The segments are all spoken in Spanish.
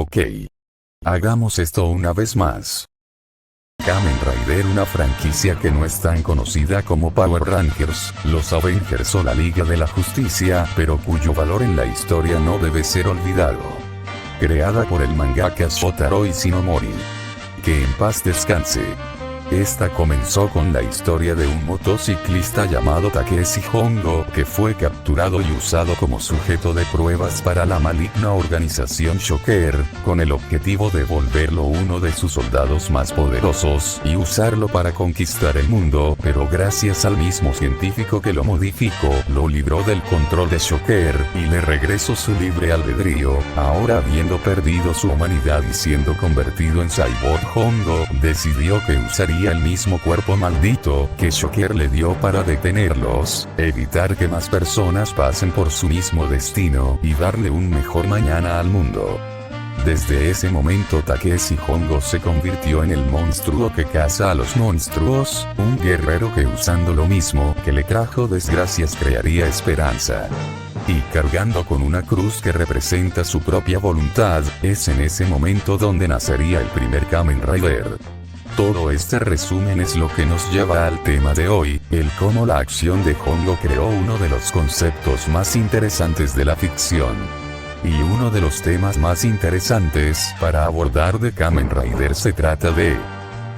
Ok. Hagamos esto una vez más. Kamen Rider, una franquicia que no es tan conocida como Power Rangers, los Avengers o la Liga de la Justicia, pero cuyo valor en la historia no debe ser olvidado. Creada por el mangaka Shotaro Ishinomori. Que en paz descanse. Esta comenzó con la historia de un motociclista llamado Takeshi Hongo, que fue capturado y usado como sujeto de pruebas para la maligna organización Shocker, con el objetivo de volverlo uno de sus soldados más poderosos y usarlo para conquistar el mundo, pero gracias al mismo científico que lo modificó, lo libró del control de Shocker y le regresó su libre albedrío. Ahora, habiendo perdido su humanidad y siendo convertido en cyborg, Hongo decidió que usaría el mismo cuerpo maldito que Shocker le dio para detenerlos, evitar que más personas pasen por su mismo destino y darle un mejor mañana al mundo. Desde ese momento Takeshi Hongo se convirtió en el monstruo que caza a los monstruos, un guerrero que usando lo mismo que le trajo desgracias crearía esperanza. Y cargando con una cruz que representa su propia voluntad, es en ese momento donde nacería el primer Kamen Rider. Todo este resumen es lo que nos lleva al tema de hoy, el cómo la acción de Hongo creó uno de los conceptos más interesantes de la ficción. Y uno de los temas más interesantes para abordar de Kamen Rider se trata de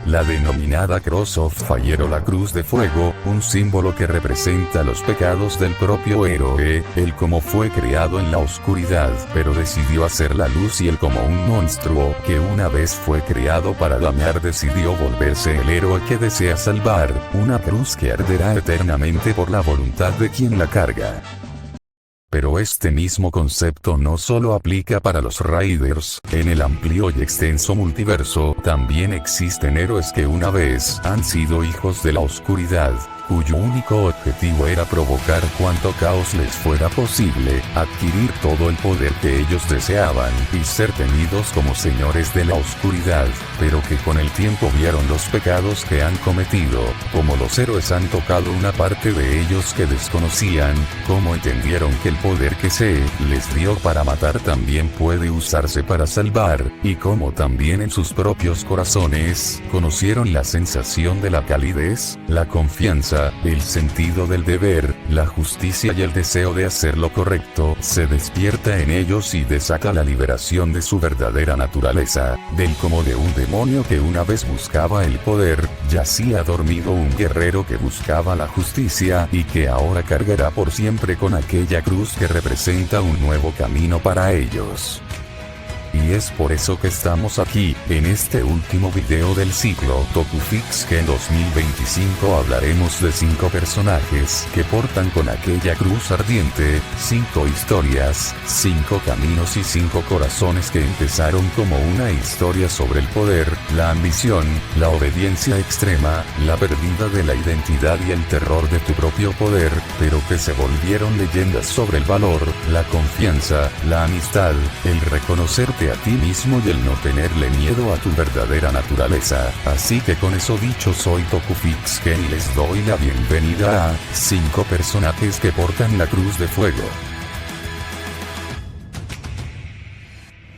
la denominada Cross of Fire o la Cruz de Fuego, un símbolo que representa los pecados del propio héroe, el cómo fue creado en la oscuridad, pero decidió hacer la luz, y él como un monstruo que una vez fue creado para dañar decidió volverse el héroe que desea salvar, una cruz que arderá eternamente por la voluntad de quien la carga. Pero este mismo concepto no solo aplica para los Riders, en el amplio y extenso multiverso también existen héroes que una vez han sido hijos de la oscuridad, cuyo único objetivo era provocar cuanto caos les fuera posible, adquirir todo el poder que ellos deseaban y ser tenidos como señores de la oscuridad, pero que con el tiempo vieron los pecados que han cometido, como los héroes han tocado una parte de ellos que desconocían, como entendieron que el poder que se les dio para matar también puede usarse para salvar, y como también en sus propios corazones conocieron la sensación de la calidez, la confianza, el sentido del deber, la justicia y el deseo de hacer lo correcto, se despierta en ellos y desata la liberación de su verdadera naturaleza, del como de un demonio que una vez buscaba el poder, yacía dormido un guerrero que buscaba la justicia y que ahora cargará por siempre con aquella cruz que representa un nuevo camino para ellos. Y es por eso que estamos aquí, en este último video del ciclo Tokufix, que en 2025 hablaremos de 5 personajes que portan con aquella cruz ardiente, 5 historias, 5 caminos y 5 corazones que empezaron como una historia sobre el poder, la ambición, la obediencia extrema, la pérdida de la identidad y el terror de tu propio poder, pero que se volvieron leyendas sobre el valor, la confianza, la amistad, el reconocerte a ti mismo y el no tenerle miedo a tu verdadera naturaleza. Así que con eso dicho, soy Tokufix Ken y les doy la bienvenida a 5 personajes que portan la cruz de fuego.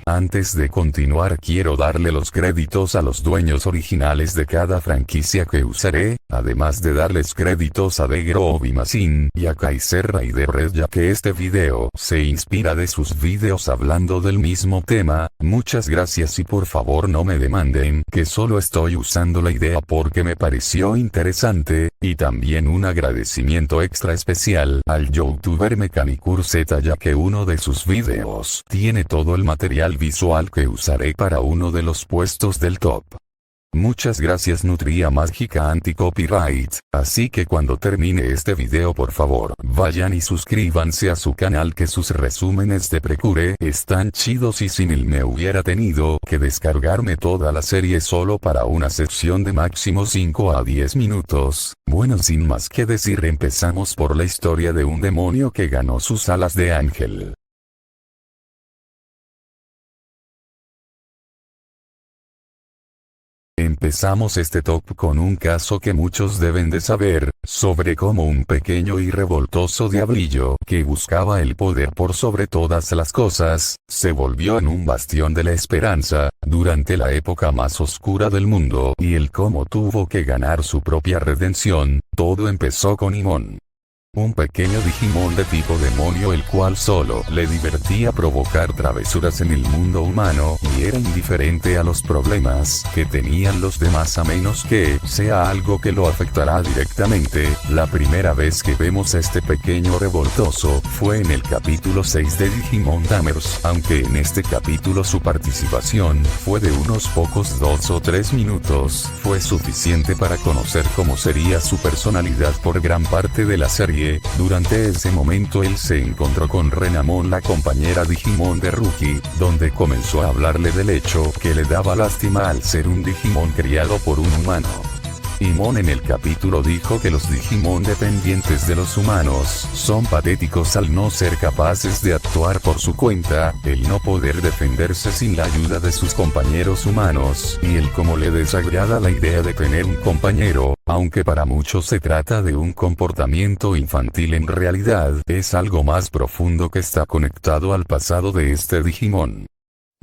Antes de continuar, quiero darle los créditos a los dueños originales de cada franquicia que usaré, además de darles créditos a Degro Obimasin y a Kaiser Rider Red, ya que este video se inspira de sus videos hablando del mismo tema. Muchas gracias y por favor no me demanden, que solo estoy usando la idea porque me pareció interesante, y también un agradecimiento extra especial al youtuber Mechanicur Z, ya que uno de sus videos tiene todo el material visual que usaré para uno de los puestos del top. Muchas gracias Nutria Mágica Anti-Copyright, así que cuando termine este video por favor vayan y suscríbanse a su canal, que sus resúmenes de Precure están chidos y sin él me hubiera tenido que descargarme toda la serie solo para una sección de máximo 5 a 10 minutos. Bueno, sin más que decir, empezamos por la historia de un demonio que ganó sus alas de ángel. Empezamos este top con un caso que muchos deben de saber, sobre cómo un pequeño y revoltoso diablillo, que buscaba el poder por sobre todas las cosas, se volvió en un bastión de la esperanza, durante la época más oscura del mundo, y el cómo tuvo que ganar su propia redención. Todo empezó con Imon, un pequeño Digimon de tipo demonio el cual solo le divertía provocar travesuras en el mundo humano y era indiferente a los problemas que tenían los demás a menos que sea algo que lo afectará directamente. La primera vez que vemos a este pequeño revoltoso fue en el capítulo 6 de Digimon Tamers, aunque en este capítulo su participación fue de unos pocos 2 o 3 minutos, fue suficiente para conocer cómo sería su personalidad por gran parte de la serie. Durante ese momento él se encontró con Renamon, la compañera Digimon de Ruki, donde comenzó a hablarle del hecho que le daba lástima al ser un Digimon criado por un humano. Imon en el capítulo dijo que los Digimon dependientes de los humanos son patéticos al no ser capaces de actuar por su cuenta, el no poder defenderse sin la ayuda de sus compañeros humanos, y el cómo le desagrada la idea de tener un compañero, aunque para muchos se trata de un comportamiento infantil, en realidad es algo más profundo que está conectado al pasado de este Digimon.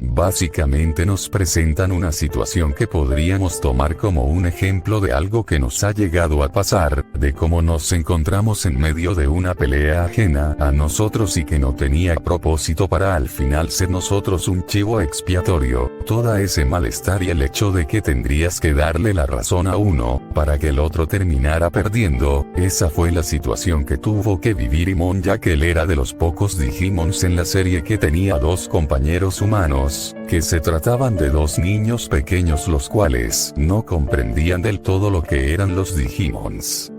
Básicamente nos presentan una situación que podríamos tomar como un ejemplo de algo que nos ha llegado a pasar, de cómo nos encontramos en medio de una pelea ajena a nosotros y que no tenía propósito para al final ser nosotros un chivo expiatorio, todo ese malestar y el hecho de que tendrías que darle la razón a uno, para que el otro terminara perdiendo. Esa fue la situación que tuvo que vivir Imon, ya que él era de los pocos Digimons en la serie que tenía dos compañeros humanos, que se trataban de dos niños pequeños los cuales no comprendían del todo lo que eran los Digimons.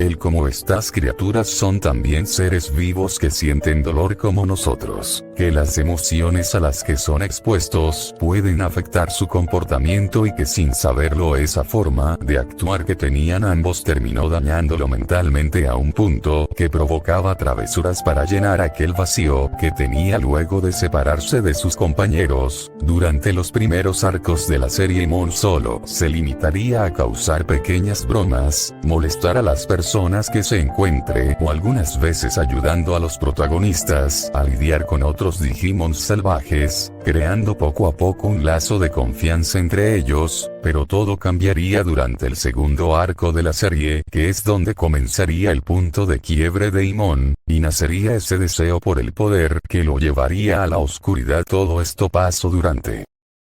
El cómo estas criaturas son también seres vivos que sienten dolor como nosotros, que las emociones a las que son expuestos pueden afectar su comportamiento y que sin saberlo esa forma de actuar que tenían ambos terminó dañándolo mentalmente a un punto que provocaba travesuras para llenar aquel vacío que tenía luego de separarse de sus compañeros. Durante los primeros arcos de la serie Imon solo se limitaría a causar pequeñas bromas, molestar a las personas que se encuentre o algunas veces ayudando a los protagonistas a lidiar con otros Digimons salvajes, creando poco a poco un lazo de confianza entre ellos, pero todo cambiaría durante el segundo arco de la serie, que es donde comenzaría el punto de quiebre de Imon, y nacería ese deseo por el poder que lo llevaría a la oscuridad. Todo esto pasó durante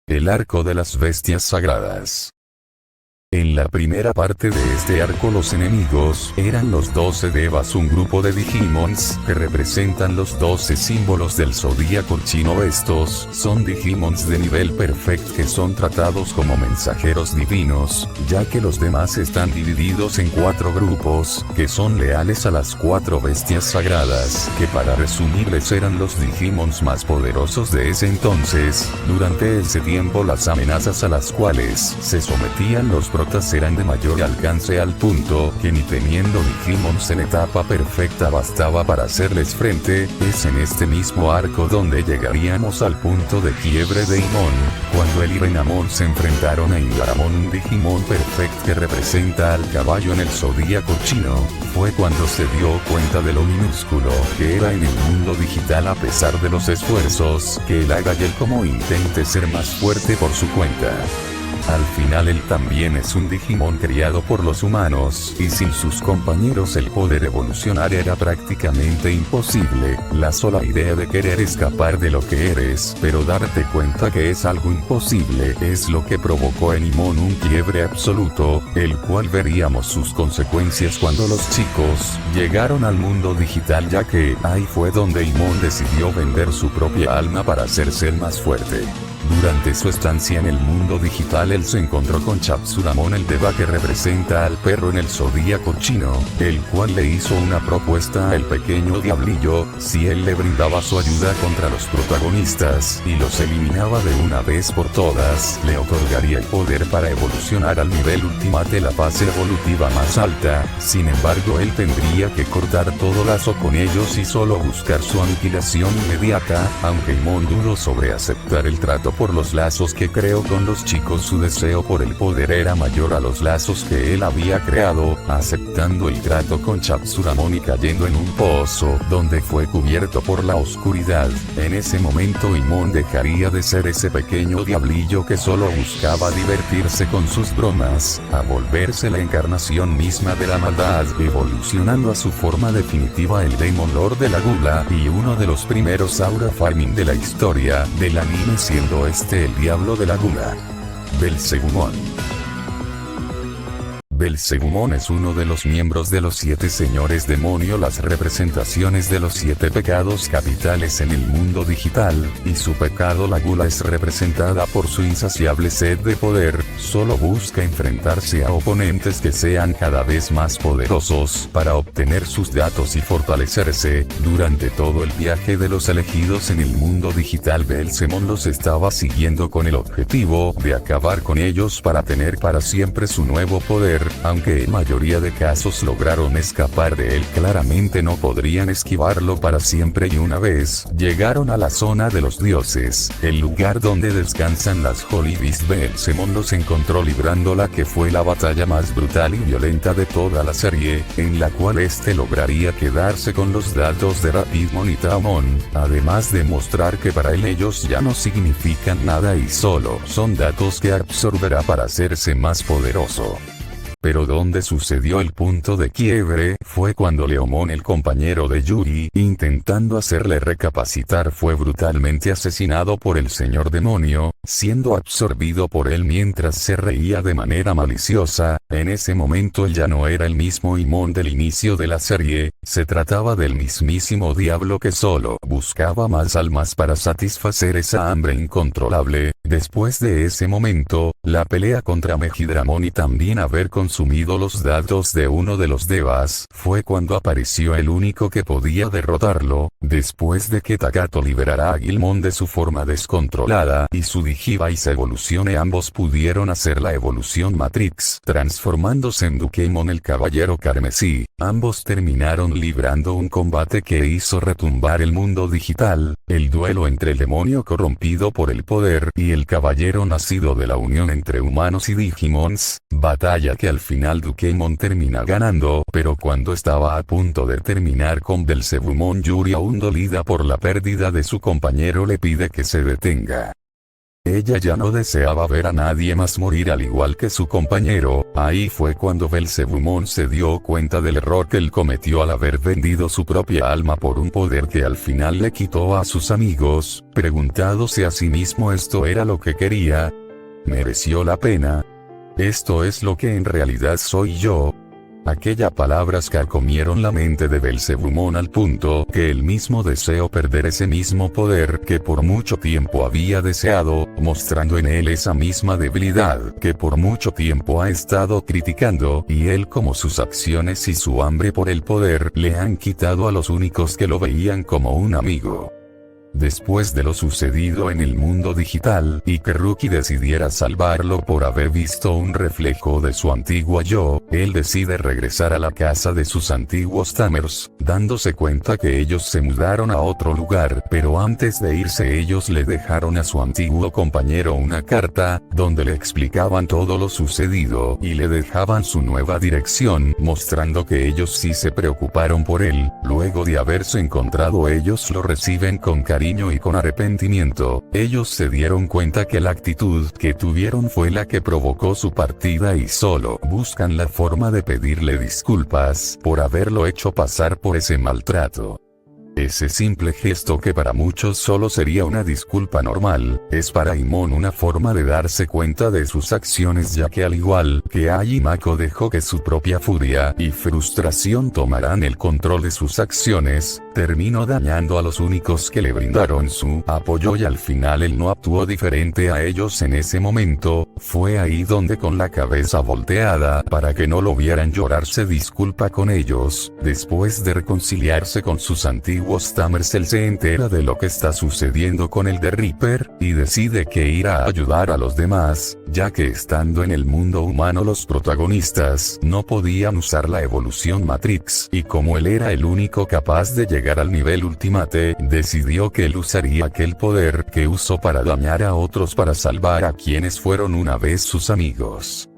el arco de las bestias sagradas. En la primera parte de este arco los enemigos eran los 12 Devas, un grupo de Digimons que representan los 12 símbolos del zodíaco chino. Estos son Digimons de nivel perfecto que son tratados como mensajeros divinos, ya que los demás están divididos en 4 grupos, que son leales a las 4 bestias sagradas, que para resumirles eran los Digimons más poderosos de ese entonces. Durante ese tiempo las amenazas a las cuales se sometían los eran de mayor alcance al punto que ni teniendo Digimons en etapa perfecta bastaba para hacerles frente. Es en este mismo arco donde llegaríamos al punto de quiebre de Imon, cuando él y Renamon se enfrentaron a Ingaramon, un Digimon perfecto que representa al caballo en el zodíaco chino. Fue cuando se dio cuenta de lo minúsculo que era en el mundo digital a pesar de los esfuerzos que él haga y él como intente ser más fuerte por su cuenta. Al final él también es un Digimon criado por los humanos, y sin sus compañeros el poder evolucionar era prácticamente imposible. La sola idea de querer escapar de lo que eres, pero darte cuenta que es algo imposible, es lo que provocó en Imon un quiebre absoluto, el cual veríamos sus consecuencias cuando los chicos llegaron al mundo digital, ya que ahí fue donde Imon decidió vender su propia alma para hacerse el más fuerte. Durante su estancia en el mundo digital él se encontró con Chapsuramon, el Deva que representa al perro en el zodíaco chino, el cual le hizo una propuesta al pequeño diablillo: si él le brindaba su ayuda contra los protagonistas y los eliminaba de una vez por todas, le otorgaría el poder para evolucionar al nivel ultimate, la fase evolutiva más alta. Sin embargo él tendría que cortar todo lazo con ellos y solo buscar su aniquilación inmediata, aunque Imon dudó sobre aceptar el trato movido por los lazos que creó con los chicos, su deseo por el poder era mayor a los lazos que él había creado, aceptando el trato con Chatsuramon y cayendo en un pozo, donde fue cubierto por la oscuridad. En ese momento Imon dejaría de ser ese pequeño diablillo que solo buscaba divertirse con sus bromas, a volverse la encarnación misma de la maldad, evolucionando a su forma definitiva el Demon Lord de la Gula, y uno de los primeros Aura Farming de la historia del anime, siendo este el diablo de la Gula, Belzebumon. Belzebumon es uno de los miembros de los 7 señores demonio, las representaciones de los 7 pecados capitales en el mundo digital, y su pecado la gula es representada por su insaciable sed de poder. Solo busca enfrentarse a oponentes que sean cada vez más poderosos para obtener sus datos y fortalecerse. Durante todo el viaje de los elegidos en el mundo digital, Belzebumon los estaba siguiendo con el objetivo de acabar con ellos para tener para siempre su nuevo poder. Aunque en mayoría de casos lograron escapar de él, claramente no podrían esquivarlo para siempre, y una vez llegaron a la zona de los dioses, el lugar donde descansan las Holy Beasts, Belzebumon los encontró librando la que fue la batalla más brutal y violenta de toda la serie, en la cual este lograría quedarse con los datos de Rapidmon y Taomon, además de mostrar que para él ellos ya no significan nada y solo son datos que absorberá para hacerse más poderoso. Pero donde sucedió el punto de quiebre fue cuando Leomon, el compañero de Yuri, intentando hacerle recapacitar, fue brutalmente asesinado por el señor demonio, siendo absorbido por él mientras se reía de manera maliciosa. En ese momento él ya no era el mismo Imon del inicio de la serie, se trataba del mismísimo diablo que solo buscaba más almas para satisfacer esa hambre incontrolable. Después de ese momento, la pelea contra Megidramon y también haber consumido los datos de uno de los devas, fue cuando apareció el único que podía derrotarlo. Después de que Takato liberara a Gilmon de su forma descontrolada y su Digivice evolucione, ambos pudieron hacer la evolución Matrix, transformándose en Dukemon, el caballero carmesí. Ambos terminaron librando un combate que hizo retumbar el mundo digital, el duelo entre el demonio corrompido por el poder y el caballero nacido de la unión entre humanos y Digimons, batalla que al final Dukemon termina ganando. Pero cuando estaba a punto de terminar con Belzebumon, Yuri, aún dolida por la pérdida de su compañero, le pide que se detenga. Ella ya no deseaba ver a nadie más morir al igual que su compañero. Ahí fue cuando Belzebumon se dio cuenta del error que él cometió al haber vendido su propia alma por un poder que al final le quitó a sus amigos, preguntándose a sí mismo, ¿esto era lo que quería? ¿Mereció la pena? ¿Esto es lo que en realidad soy yo? Aquellas palabras carcomieron la mente de Belzebumon al punto que él mismo deseó perder ese mismo poder que por mucho tiempo había deseado, mostrando en él esa misma debilidad que por mucho tiempo ha estado criticando, y él, como sus acciones y su hambre por el poder, le han quitado a los únicos que lo veían como un amigo. Después de lo sucedido en el mundo digital, y que Ruki decidiera salvarlo por haber visto un reflejo de su antiguo yo, él decide regresar a la casa de sus antiguos Tamers, dándose cuenta que ellos se mudaron a otro lugar, pero antes de irse ellos le dejaron a su antiguo compañero una carta, donde le explicaban todo lo sucedido y le dejaban su nueva dirección, mostrando que ellos sí se preocuparon por él. Luego de haberse encontrado, ellos lo reciben con cariño y con arrepentimiento. Ellos se dieron cuenta que la actitud que tuvieron fue la que provocó su partida y solo buscan la forma de pedirle disculpas por haberlo hecho pasar por ese maltrato. Ese simple gesto, que para muchos solo sería una disculpa normal, es para Imon una forma de darse cuenta de sus acciones, ya que al igual que Ai, Mako dejó que su propia furia y frustración tomaran el control de sus acciones, terminó dañando a los únicos que le brindaron su apoyo, y al final él no actuó diferente a ellos en ese momento. Fue ahí donde, con la cabeza volteada para que no lo vieran llorar, se disculpa con ellos, después de reconciliarse con sus antiguos antiguo Stamersel se entera de lo que está sucediendo con el The Reaper, y decide que irá a ayudar a los demás, ya que estando en el mundo humano los protagonistas no podían usar la evolución Matrix, y como él era el único capaz de llegar al nivel Ultimate, decidió que él usaría aquel poder que usó para dañar a otros para salvar a quienes fueron una vez sus amigos.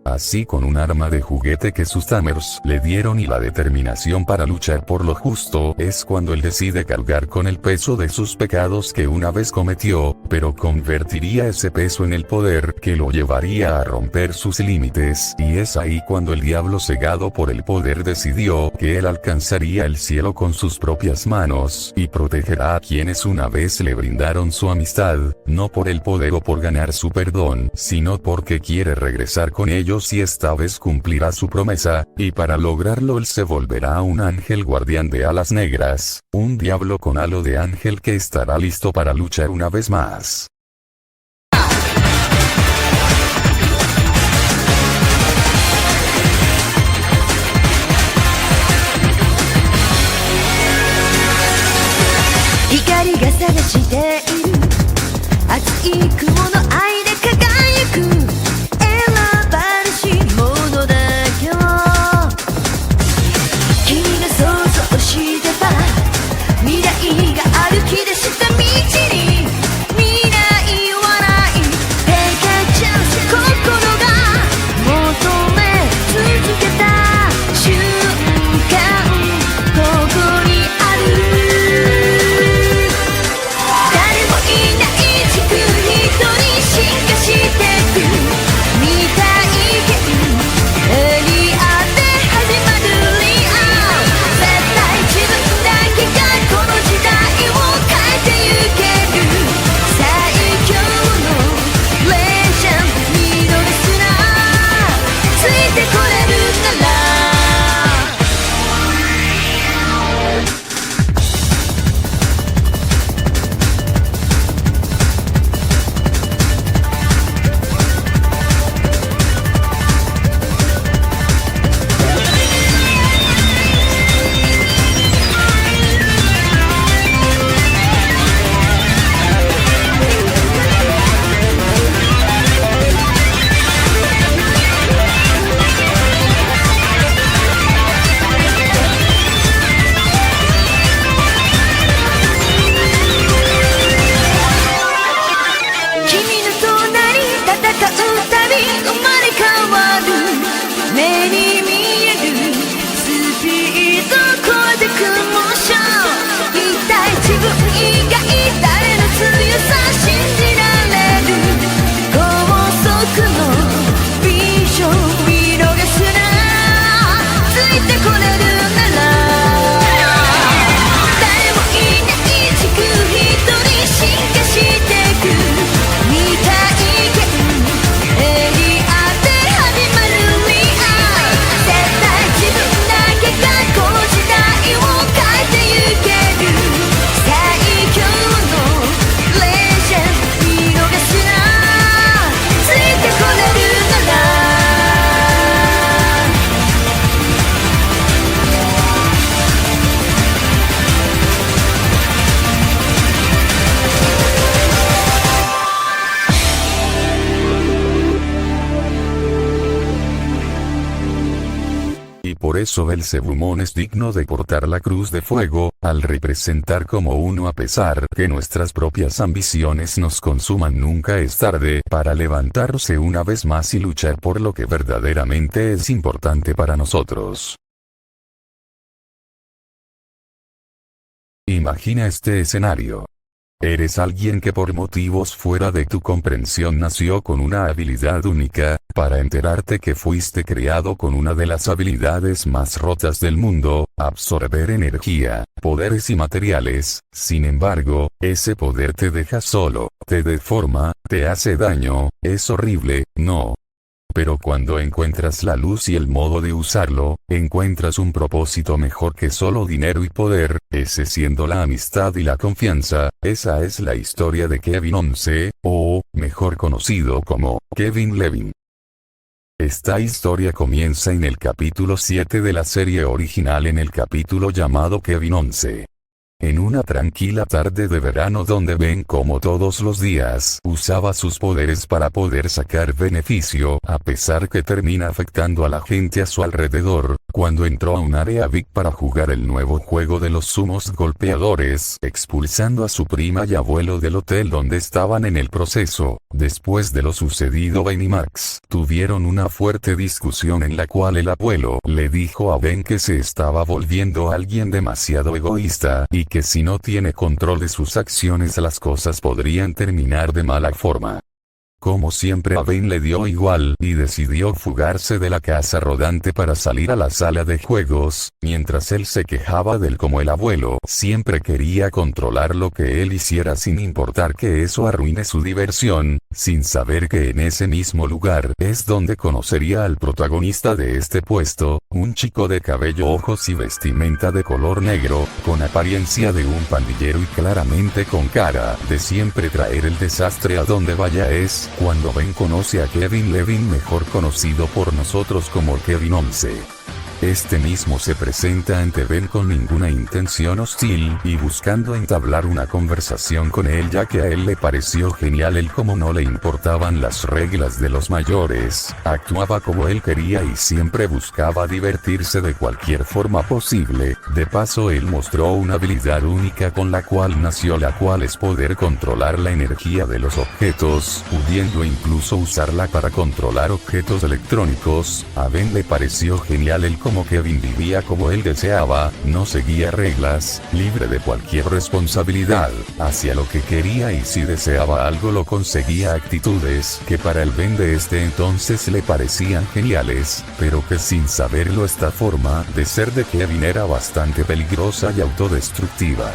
Así, con un arma de juguete que sus Tamers le dieron y la determinación para luchar por lo justo, es cuando él decide cargar con el peso de sus pecados que una vez cometió, pero convertiría ese peso en el poder que lo llevaría a romper sus límites, y es ahí cuando el diablo, cegado por el poder, decidió que él alcanzaría el cielo con sus propias manos, y protegerá a quienes una vez le brindaron su amistad, no por el poder o por ganar su perdón, sino porque quiere regresar con ellos y esta vez cumplirá su promesa, y para lograrlo él se volverá un ángel guardián de alas negras, un diablo con halo de ángel que estará listo para luchar una vez más. Por eso Belzebumón es digno de portar la cruz de fuego, al representar como uno a pesar que nuestras propias ambiciones nos consuman. Nunca es tarde para levantarse una vez más y luchar por lo que verdaderamente es importante para nosotros. Imagina este escenario. Eres alguien que por motivos fuera de tu comprensión nació con una habilidad única, para enterarte que fuiste creado con una de las habilidades más rotas del mundo, absorber energía, poderes y materiales. Sin embargo, ese poder te deja solo, te deforma, te hace daño, es horrible, ¿no? Pero cuando encuentras la luz y el modo de usarlo, encuentras un propósito mejor que solo dinero y poder, ese siendo la amistad y la confianza. Esa es la historia de Kevin 11, o, mejor conocido como, Kevin Levin. Esta historia comienza en el capítulo 7 de la serie original, en el capítulo llamado Kevin 11. En una tranquila tarde de verano donde Ben, como todos los días, usaba sus poderes para poder sacar beneficio, a pesar que termina afectando a la gente a su alrededor, cuando entró a un área VIP para jugar el nuevo juego de los sumos golpeadores, expulsando a su prima y abuelo del hotel donde estaban en el proceso. Después de lo sucedido, Ben y Max tuvieron una fuerte discusión en la cual el abuelo le dijo a Ben que se estaba volviendo alguien demasiado egoísta, y que si no tiene control de sus acciones las cosas podrían terminar de mala forma. Como siempre, a Ben le dio igual y decidió fugarse de la casa rodante para salir a la sala de juegos, mientras él se quejaba del cómo el abuelo siempre quería controlar lo que él hiciera sin importar que eso arruine su diversión, sin saber que en ese mismo lugar es donde conocería al protagonista de este puesto, un chico de cabello, ojos y vestimenta de color negro, con apariencia de un pandillero y claramente con cara de siempre traer el desastre a donde vaya. Es cuando Ben conoce a Kevin Levin, mejor conocido por nosotros como Kevin 11. Este mismo se presenta ante Ben con ninguna intención hostil, y buscando entablar una conversación con él, ya que a él le pareció genial el cómo no le importaban las reglas de los mayores, actuaba como él quería y siempre buscaba divertirse de cualquier forma posible. De paso, él mostró una habilidad única con la cual nació, la cual es poder controlar la energía de los objetos, pudiendo incluso usarla para controlar objetos electrónicos. A Ben le pareció genial el como Kevin vivía como él deseaba, no seguía reglas, libre de cualquier responsabilidad, hacía lo que quería y si deseaba algo lo conseguía. Actitudes que para el Ben de este entonces le parecían geniales, pero que sin saberlo esta forma de ser de Kevin era bastante peligrosa y autodestructiva.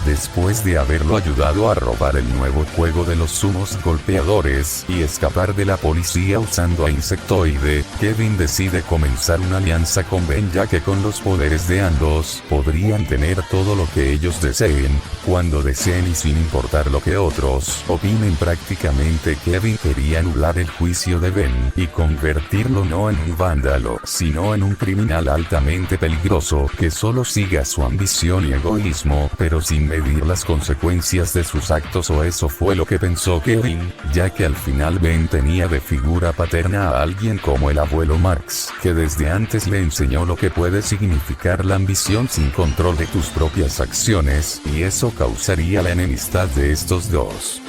Después de haberlo ayudado a robar el nuevo juego de los sumos golpeadores y escapar de la policía usando a Insectoide, Kevin decide comenzar una alianza con Ben, ya que con los poderes de ambos podrían tener todo lo que ellos deseen, cuando deseen y sin importar lo que otros opinen. Prácticamente Kevin quería anular el juicio de Ben y convertirlo no en un vándalo, sino en un criminal altamente peligroso que solo siga su ambición y egoísmo, pero sin medir las consecuencias de sus actos, o eso fue lo que pensó Kevin, ya que al final Ben tenía de figura paterna a alguien como el abuelo Max, que desde antes le enseñó lo que puede significar la ambición sin control de tus propias acciones, y eso causaría la enemistad de estos dos.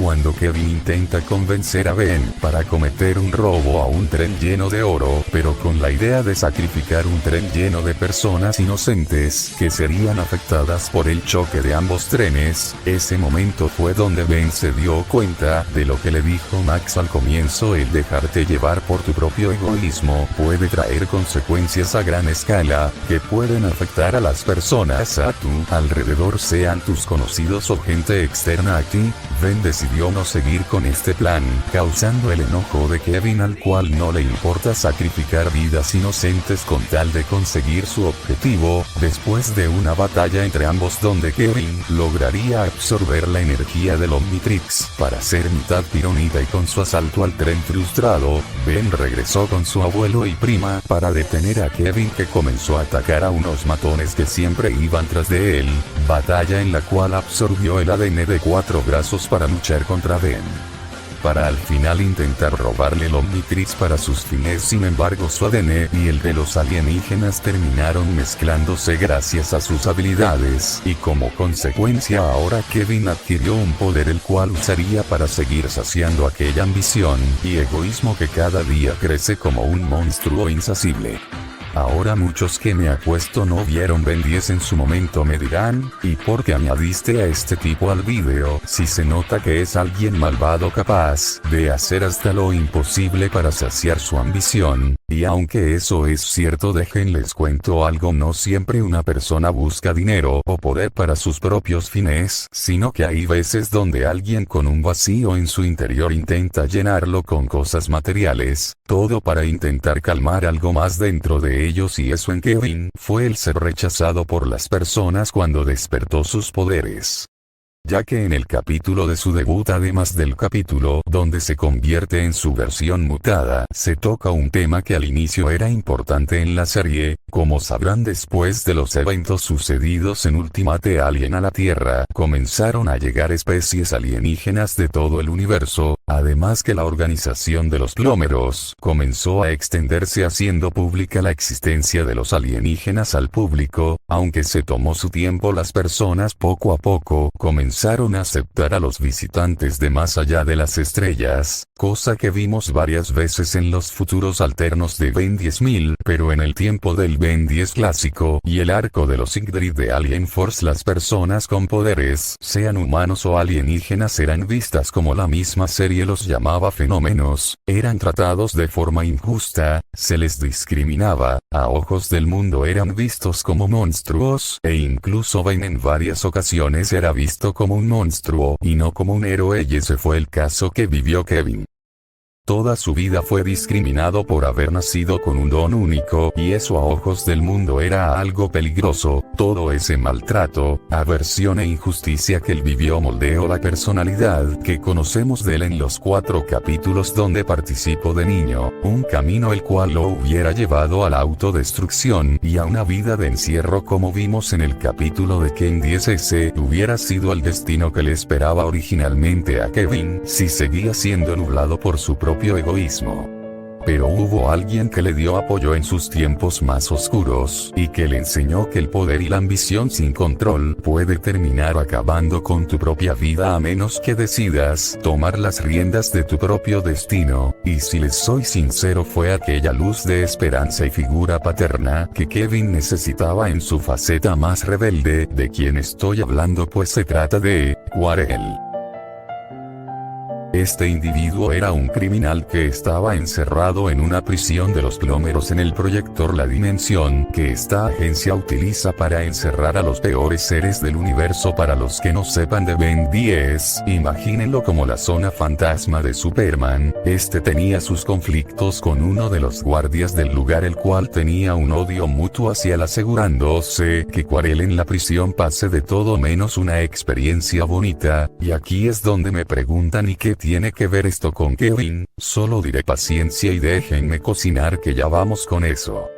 Cuando Kevin intenta convencer a Ben para cometer un robo a un tren lleno de oro, pero con la idea de sacrificar un tren lleno de personas inocentes que serían afectadas por el choque de ambos trenes, ese momento fue donde Ben se dio cuenta de lo que le dijo Max al comienzo: el dejarte llevar por tu propio egoísmo puede traer consecuencias a gran escala, que pueden afectar a las personas a tu alrededor, sean tus conocidos o gente externa a ti. Ben decidió no seguir con este plan, causando el enojo de Kevin, al cual no le importa sacrificar vidas inocentes con tal de conseguir su objetivo. Después de una batalla entre ambos donde Kevin lograría absorber la energía del Omnitrix para ser mitad pironita, y con su asalto al tren frustrado, Ben regresó con su abuelo y prima para detener a Kevin, que comenzó a atacar a unos matones que siempre iban tras de él, batalla en la cual absorbió el ADN de 4 brazos para luchar contra Ben, para al final intentar robarle el Omnitrix para sus fines. Sin embargo, su ADN y el de los alienígenas terminaron mezclándose gracias a sus habilidades, y como consecuencia ahora Kevin adquirió un poder el cual usaría para seguir saciando aquella ambición y egoísmo que cada día crece como un monstruo insacible. Ahora muchos que me apuesto no vieron Ben 10 en su momento me dirán: ¿y por qué añadiste a este tipo al video si se nota que es alguien malvado capaz de hacer hasta lo imposible para saciar su ambición? Y aunque eso es cierto, déjenles cuento algo: no siempre una persona busca dinero o poder para sus propios fines, sino que hay veces donde alguien con un vacío en su interior intenta llenarlo con cosas materiales, todo para intentar calmar algo más dentro de ellos, y eso en Kevin fue el ser rechazado por las personas cuando despertó sus poderes. ya que en el capítulo de su debut, además del capítulo donde se convierte en su versión mutada, se toca un tema que al inicio era importante en la serie. Como sabrán, después de los eventos sucedidos en Ultimate Alien a la Tierra, comenzaron a llegar especies alienígenas de todo el universo, además que la organización de los Glómeros comenzó a extenderse, haciendo pública la existencia de los alienígenas al público. Aunque se tomó su tiempo, las personas poco a poco comenzaron a aceptar a los visitantes de más allá de las estrellas, cosa que vimos varias veces en los futuros alternos de Ben 10.000, pero en el tiempo del Ben 10 clásico y el arco de los Igdrid de Alien Force, las personas con poderes, sean humanos o alienígenas, eran vistas como la misma serie los llamaba fenómenos, eran tratados de forma injusta, se les discriminaba, a ojos del mundo eran vistos como monstruos, e incluso Ben en varias ocasiones era visto como un monstruo y no como un héroe, y ese fue el caso que vivió Kevin. Toda su vida fue discriminado por haber nacido con un don único, y eso a ojos del mundo era algo peligroso. Todo ese maltrato, aversión e injusticia que él vivió moldeó la personalidad que conocemos de él en los 4 capítulos donde participó de niño, un camino el cual lo hubiera llevado a la autodestrucción y a una vida de encierro, como vimos en el capítulo de Ken 10. Hubiera sido el destino que le esperaba originalmente a Kevin si seguía siendo nublado por su propio egoísmo. Pero hubo alguien que le dio apoyo en sus tiempos más oscuros, y que le enseñó que el poder y la ambición sin control puede terminar acabando con tu propia vida a menos que decidas tomar las riendas de tu propio destino. Y si les soy sincero, fue aquella luz de esperanza y figura paterna que Kevin necesitaba en su faceta más rebelde. De quien estoy hablando, pues se trata de Quarel. Este individuo era un criminal que estaba encerrado en una prisión de los Glómeros en el proyector La Dimensión, que esta agencia utiliza para encerrar a los peores seres del universo. Para los que no sepan de Ben 10, imagínenlo como la zona fantasma de Superman. Este tenía sus conflictos con uno de los guardias del lugar, el cual tenía un odio mutuo hacia él, asegurándose que Quarel en la prisión pase de todo menos una experiencia bonita. Y aquí es donde me preguntan, ¿y qué tiene que ver esto con Kevin? Solo diré paciencia y déjenme cocinar, que ya vamos con eso.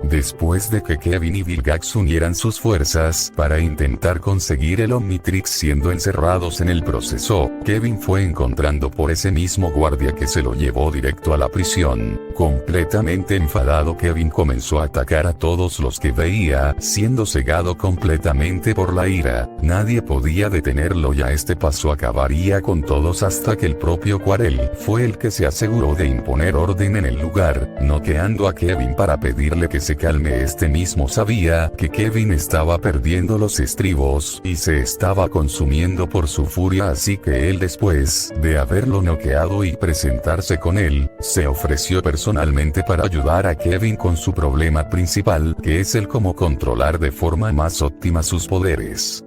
Después de que Kevin y Vilgax unieran sus fuerzas para intentar conseguir el Omnitrix siendo encerrados en el proceso, Kevin fue encontrando por ese mismo guardia que se lo llevó directo a la prisión. Completamente enfadado, Kevin comenzó a atacar a todos los que veía, siendo cegado completamente por la ira. Nadie podía detenerlo, y a este paso acabaría con todos, hasta que el propio Quarel fue el que se aseguró de imponer orden en el lugar, noqueando a Kevin para pedirle que se calme. Este mismo sabía que Kevin estaba perdiendo los estribos y se estaba consumiendo por su furia, así que él, después de haberlo noqueado y presentarse con él, se ofreció personalmente para ayudar a Kevin con su problema principal, que es el cómo controlar de forma más óptima sus poderes.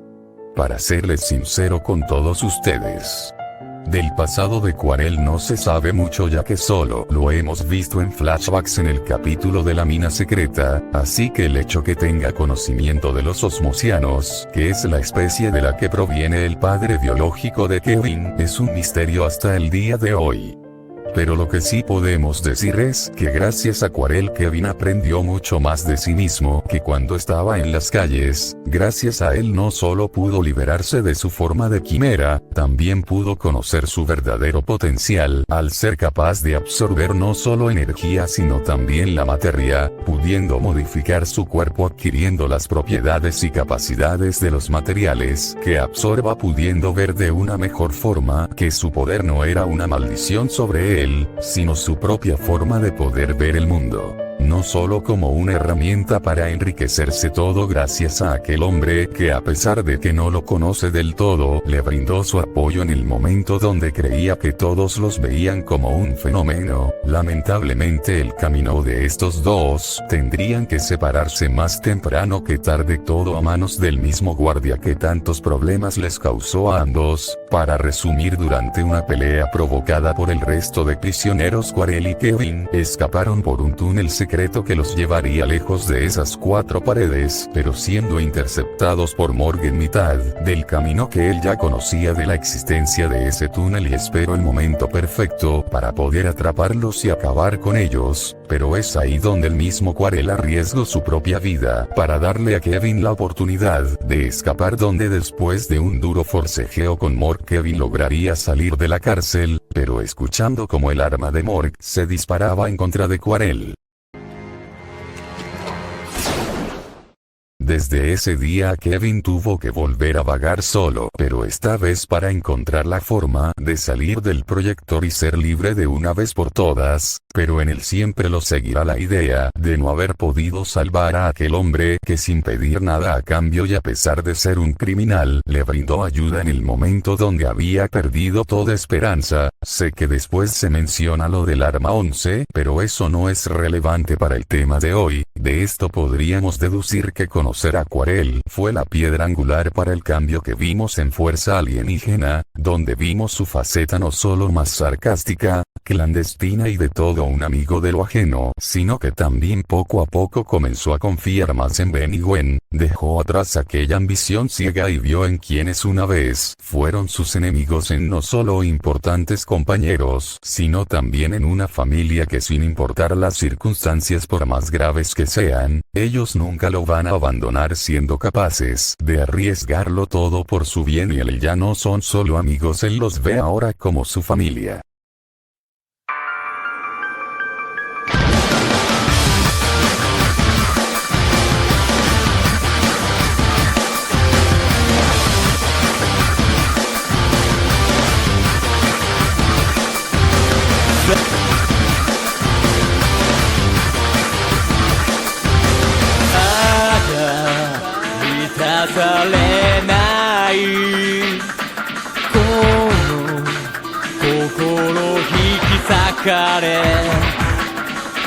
Para serles sincero con todos ustedes, del pasado de Quarel no se sabe mucho, ya que solo lo hemos visto en flashbacks en el capítulo de la mina secreta, así que el hecho que tenga conocimiento de los osmosianos, que es la especie de la que proviene el padre biológico de Kevin, es un misterio hasta el día de hoy. Pero lo que sí podemos decir es que gracias a Quarel, Kevin aprendió mucho más de sí mismo que cuando estaba en las calles. Gracias a él no solo pudo liberarse de su forma de quimera, también pudo conocer su verdadero potencial, al ser capaz de absorber no solo energía sino también la materia, pudiendo modificar su cuerpo adquiriendo las propiedades y capacidades de los materiales que absorba, pudiendo ver de una mejor forma que su poder no era una maldición sobre él, sino su propia forma de poder ver el mundo. No solo como una herramienta para enriquecerse, todo gracias a aquel hombre que, a pesar de que no lo conoce del todo, le brindó su apoyo en el momento donde creía que todos los veían como un fenómeno. Lamentablemente el camino de estos dos tendrían que separarse más temprano que tarde, todo a manos del mismo guardia que tantos problemas les causó a ambos, Para resumir, durante una pelea provocada por el resto de prisioneros, Quarel y Kevin escaparon por un túnel secreto que los llevaría lejos de esas cuatro paredes, pero siendo interceptados por Morg en mitad del camino, que él ya conocía de la existencia de ese túnel y esperó el momento perfecto para poder atraparlos y acabar con ellos, pero es ahí donde el mismo Quarel arriesgó su propia vida para darle a Kevin la oportunidad de escapar, donde después de un duro forcejeo con Morg, Kevin lograría salir de la cárcel, pero escuchando como el arma de Morg se disparaba en contra de Quarel. Desde ese día Kevin tuvo que volver a vagar solo, pero esta vez para encontrar la forma de salir del proyector y ser libre de una vez por todas, pero en él siempre lo seguirá la idea de no haber podido salvar a aquel hombre que sin pedir nada a cambio y a pesar de ser un criminal, le brindó ayuda en el momento donde había perdido toda esperanza. Sé que después se menciona lo del arma 11, pero eso no es relevante para el tema de hoy. De esto podríamos deducir que conocer a Quarel fue la piedra angular para el cambio que vimos en Fuerza Alienígena, donde vimos su faceta no solo más sarcástica, clandestina y de todo un amigo de lo ajeno, sino que también poco a poco comenzó a confiar más en Ben y Gwen, dejó atrás aquella ambición ciega y vio en quienes una vez fueron sus enemigos en no solo importantes compañeros, sino también en una familia que, sin importar las circunstancias por más graves que sean, ellos nunca lo van a abandonar, siendo capaces de arriesgarlo todo por su bien, y él ya no son solo amigos, él los ve ahora como su familia.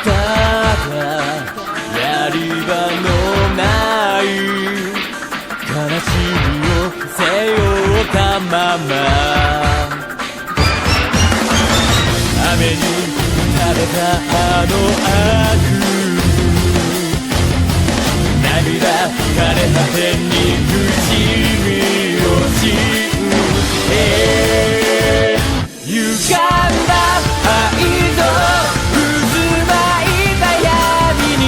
ただやり場のない悲しみを背負ったまま雨に打たれたあの悪涙枯れ果てに不思議をし歪んだ愛の渦巻いた闇に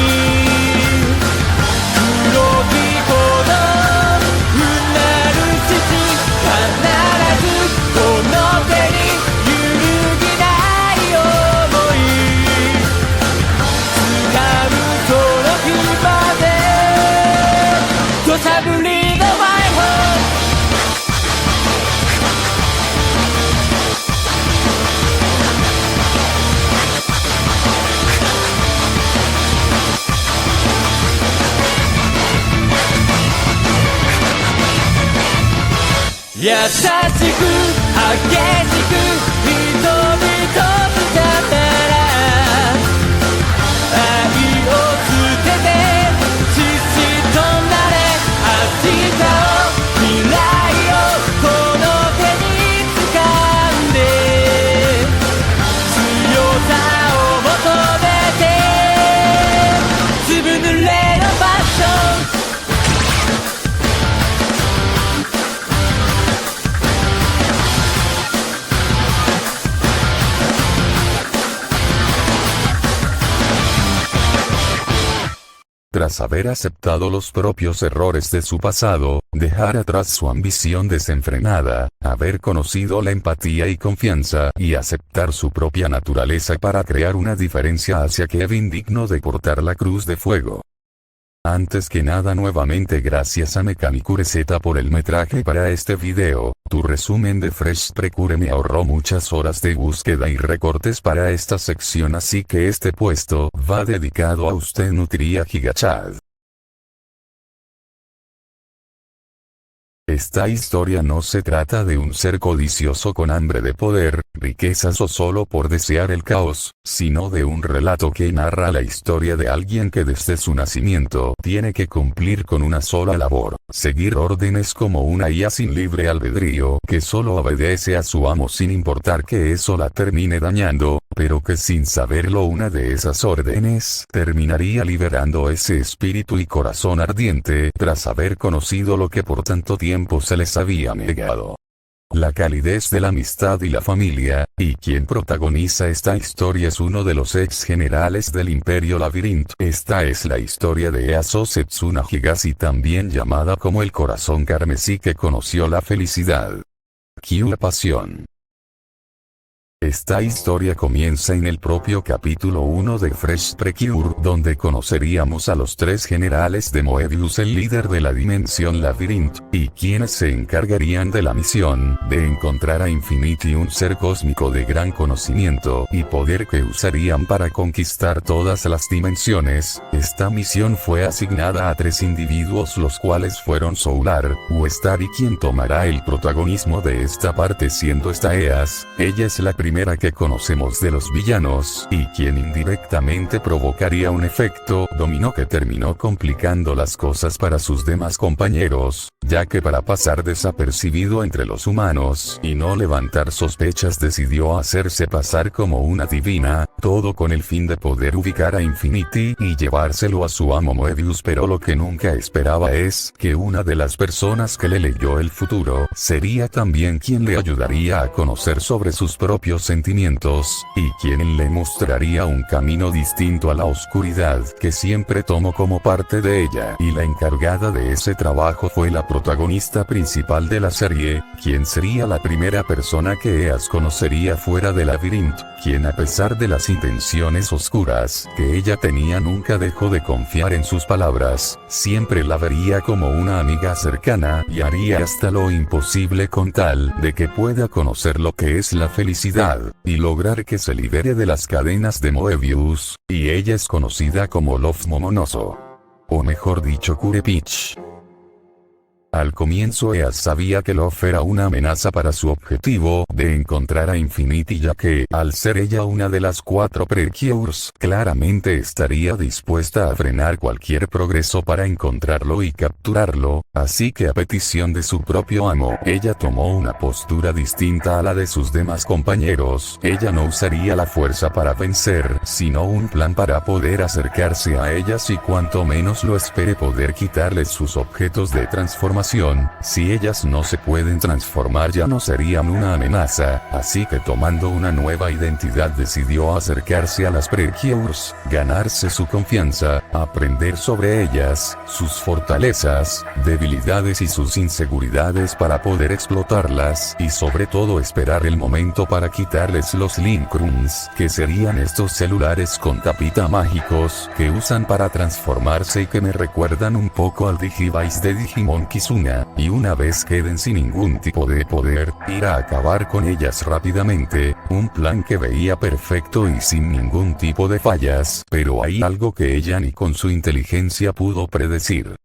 黒きほどうなる父必ずこの手に揺るぎない想い掴むその日まで土砂降りのマイホーム優しく激しく人々とたったら愛を捨てて獅子となれ明日を未来をこの手に掴んで強さを求めてずぶ濡れのパッションTras haber aceptado los propios errores de su pasado, dejar atrás su ambición desenfrenada, haber conocido la empatía y confianza y aceptar su propia naturaleza para crear una diferencia hacia Kevin digno de portar la cruz de fuego. Antes que nada, nuevamente gracias a Mechanicure Z por el metraje para este video. Tu resumen de Fresh Precure me ahorró muchas horas de búsqueda y recortes para esta sección, así que este puesto va dedicado a usted, Nutria Gigachad. Esta historia no se trata de un ser codicioso con hambre de poder, riquezas o solo por desear el caos, sino de un relato que narra la historia de alguien que desde su nacimiento tiene que cumplir con una sola labor, seguir órdenes como una IA sin libre albedrío que solo obedece a su amo sin importar que eso la termine dañando, pero que sin saberlo una de esas órdenes terminaría liberando ese espíritu y corazón ardiente tras haber conocido lo que por tanto tiempo se les había negado. La calidez de la amistad y la familia, y quien protagoniza esta historia es uno de los ex generales del Imperio Labyrinth. Esta es la historia de Easo Setsuna Higashi, también llamada como el corazón carmesí que conoció la felicidad. La pasión. Esta historia comienza en el propio capítulo 1 de Fresh Precure, donde conoceríamos a los tres generales de Moebius, el líder de la dimensión Labyrinth, y quienes se encargarían de la misión de encontrar a Infinity, un ser cósmico de gran conocimiento y poder que usarían para conquistar todas las dimensiones. Esta misión fue asignada a tres individuos, los cuales fueron Solar, Westar y quien tomará el protagonismo de esta parte siendo esta Eas. Ella es la primera que conocemos de los villanos, y quien indirectamente provocaría un efecto dominó que terminó complicando las cosas para sus demás compañeros, ya que para pasar desapercibido entre los humanos y no levantar sospechas decidió hacerse pasar como una divina, todo con el fin de poder ubicar a Infinity y llevárselo a su amo Moebius, pero lo que nunca esperaba es que una de las personas que le leyó el futuro sería también quien le ayudaría a conocer sobre sus propios sentimientos, y quien le mostraría un camino distinto a la oscuridad que siempre tomó como parte de ella. Y la encargada de ese trabajo fue la protagonista principal de la serie, quien sería la primera persona que Eas conocería fuera del Labyrinth, quien a pesar de las intenciones oscuras que ella tenía nunca dejó de confiar en sus palabras, siempre la vería como una amiga cercana y haría hasta lo imposible con tal de que pueda conocer lo que es la felicidad y lograr que se libere de las cadenas de Moebius, y ella es conocida como Love Momonoso. O mejor dicho, Curepich. Al comienzo Eas sabía que Love era una amenaza para su objetivo de encontrar a Infinity, ya que, al ser ella una de las 4 Precures, claramente estaría dispuesta a frenar cualquier progreso para encontrarlo y capturarlo, así que a petición de su propio amo, ella tomó una postura distinta a la de sus demás compañeros. Ella no usaría la fuerza para vencer, sino un plan para poder acercarse a ellas y cuanto menos lo espere poder quitarles sus objetos de transformación. Si ellas no se pueden transformar ya no serían una amenaza, así que tomando una nueva identidad decidió acercarse a las Precures, ganarse su confianza, aprender sobre ellas, sus fortalezas, debilidades y sus inseguridades para poder explotarlas, y sobre todo esperar el momento para quitarles los Linkruns, que serían estos celulares con tapita mágicos que usan para transformarse y que me recuerdan un poco al Digivice de Digimon Kizuna, y una vez queden sin ningún tipo de poder, ir a acabar con ellas rápidamente, un plan que veía perfecto y sin ningún tipo de fallas, pero hay algo que ella ni con su inteligencia pudo predecir.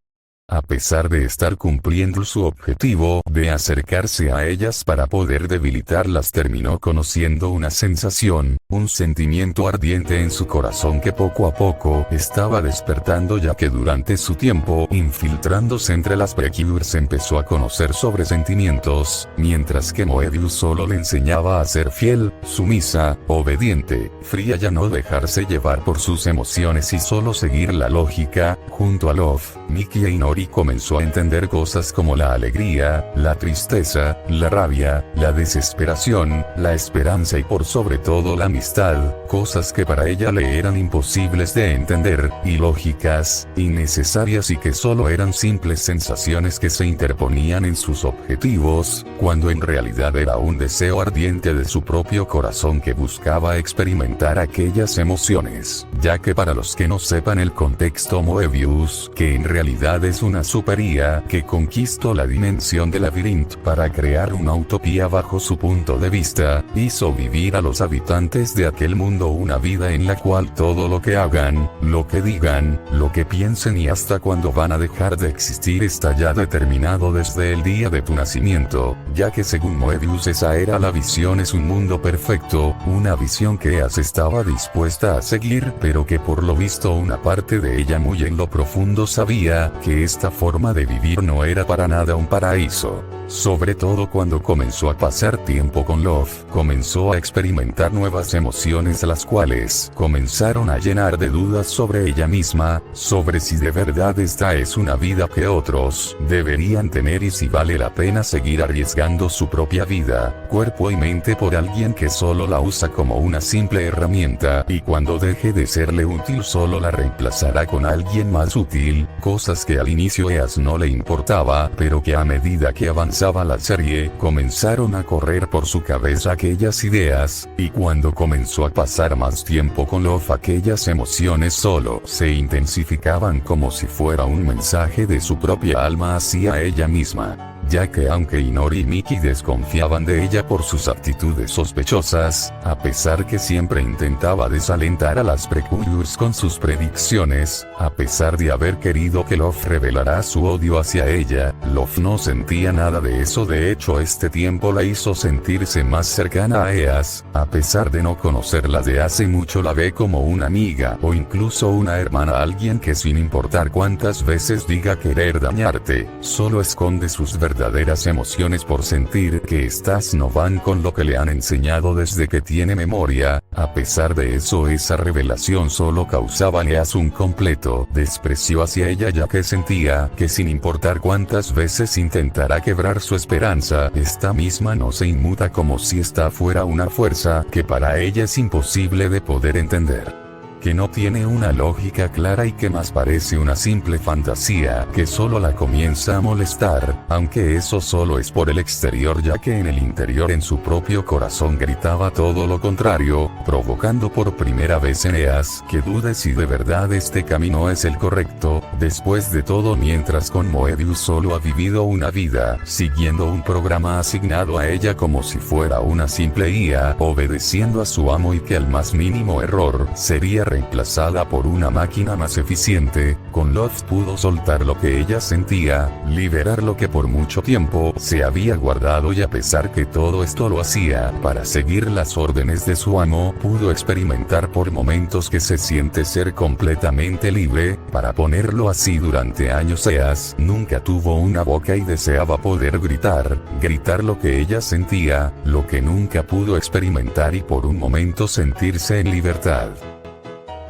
A pesar de estar cumpliendo su objetivo de acercarse a ellas para poder debilitarlas, terminó conociendo una sensación, un sentimiento ardiente en su corazón que poco a poco estaba despertando, ya que durante su tiempo infiltrándose entre las Precures empezó a conocer sobre sentimientos, mientras que Moebius solo le enseñaba a ser fiel, sumisa, obediente, fría y a no dejarse llevar por sus emociones y solo seguir la lógica. Junto a Love, Miki e Inori comenzó a entender cosas como la alegría, la tristeza, la rabia, la desesperación, la esperanza y por sobre todo la amistad, cosas que para ella le eran imposibles de entender, ilógicas, innecesarias y que solo eran simples sensaciones que se interponían en sus objetivos, cuando en realidad era un deseo ardiente de su propio corazón que buscaba experimentar aquellas emociones, ya que para los que no sepan el contexto Moebius, que en realidad realidad es una super IA que conquistó la dimensión del laberinto para crear una utopía bajo su punto de vista, hizo vivir a los habitantes de aquel mundo una vida en la cual todo lo que hagan, lo que digan, lo que piensen y hasta cuando van a dejar de existir está ya determinado desde el día de tu nacimiento, ya que según Moebius esa era la visión, es un mundo perfecto, una visión que Eas estaba dispuesta a seguir, pero que por lo visto una parte de ella muy en lo profundo sabía que esta forma de vivir no era para nada un paraíso. Sobre todo cuando comenzó a pasar tiempo con Love, comenzó a experimentar nuevas emociones las cuales comenzaron a llenar de dudas sobre ella misma, sobre si de verdad esta es una vida que otros deberían tener y si vale la pena seguir arriesgando su propia vida, cuerpo y mente por alguien que solo la usa como una simple herramienta y cuando deje de serle útil solo la reemplazará con alguien más útil, cosas que al inicio Eas no le importaba, pero que a medida que avanzaba la serie, comenzaron a correr por su cabeza aquellas ideas, y cuando comenzó a pasar más tiempo con Love aquellas emociones solo se intensificaban como si fuera un mensaje de su propia alma hacia ella misma. Ya que aunque Inori y Miki desconfiaban de ella por sus actitudes sospechosas, a pesar que siempre intentaba desalentar a las Precurious con sus predicciones, a pesar de haber querido que Love revelara su odio hacia ella, Love no sentía nada de eso. De hecho este tiempo la hizo sentirse más cercana a Eas, a pesar de no conocerla de hace mucho la ve como una amiga o incluso una hermana, alguien que sin importar cuántas veces diga querer dañarte, solo esconde sus verdaderas emociones por sentir que estas no van con lo que le han enseñado desde que tiene memoria. A pesar de eso esa revelación solo causaba a Eas un completo desprecio hacia ella, ya que sentía que sin importar cuántas veces intentará quebrar su esperanza, esta misma no se inmuta, como si esta fuera una fuerza que para ella es imposible de poder entender, que no tiene una lógica clara y que más parece una simple fantasía que solo la comienza a molestar, aunque eso solo es por el exterior, ya que en el interior en su propio corazón gritaba todo lo contrario, provocando por primera vez en Eas que dude si de verdad este camino es el correcto. Después de todo, mientras con Moebius solo ha vivido una vida, siguiendo un programa asignado a ella como si fuera una simple IA, obedeciendo a su amo y que al más mínimo error sería reemplazada por una máquina más eficiente, con Love pudo soltar lo que ella sentía, liberar lo que por mucho tiempo se había guardado, y a pesar que todo esto lo hacía para seguir las órdenes de su amo, pudo experimentar por momentos que se siente ser completamente libre. Para ponerlo así, durante años Eas nunca tuvo una boca y deseaba poder gritar lo que ella sentía, lo que nunca pudo experimentar y por un momento sentirse en libertad.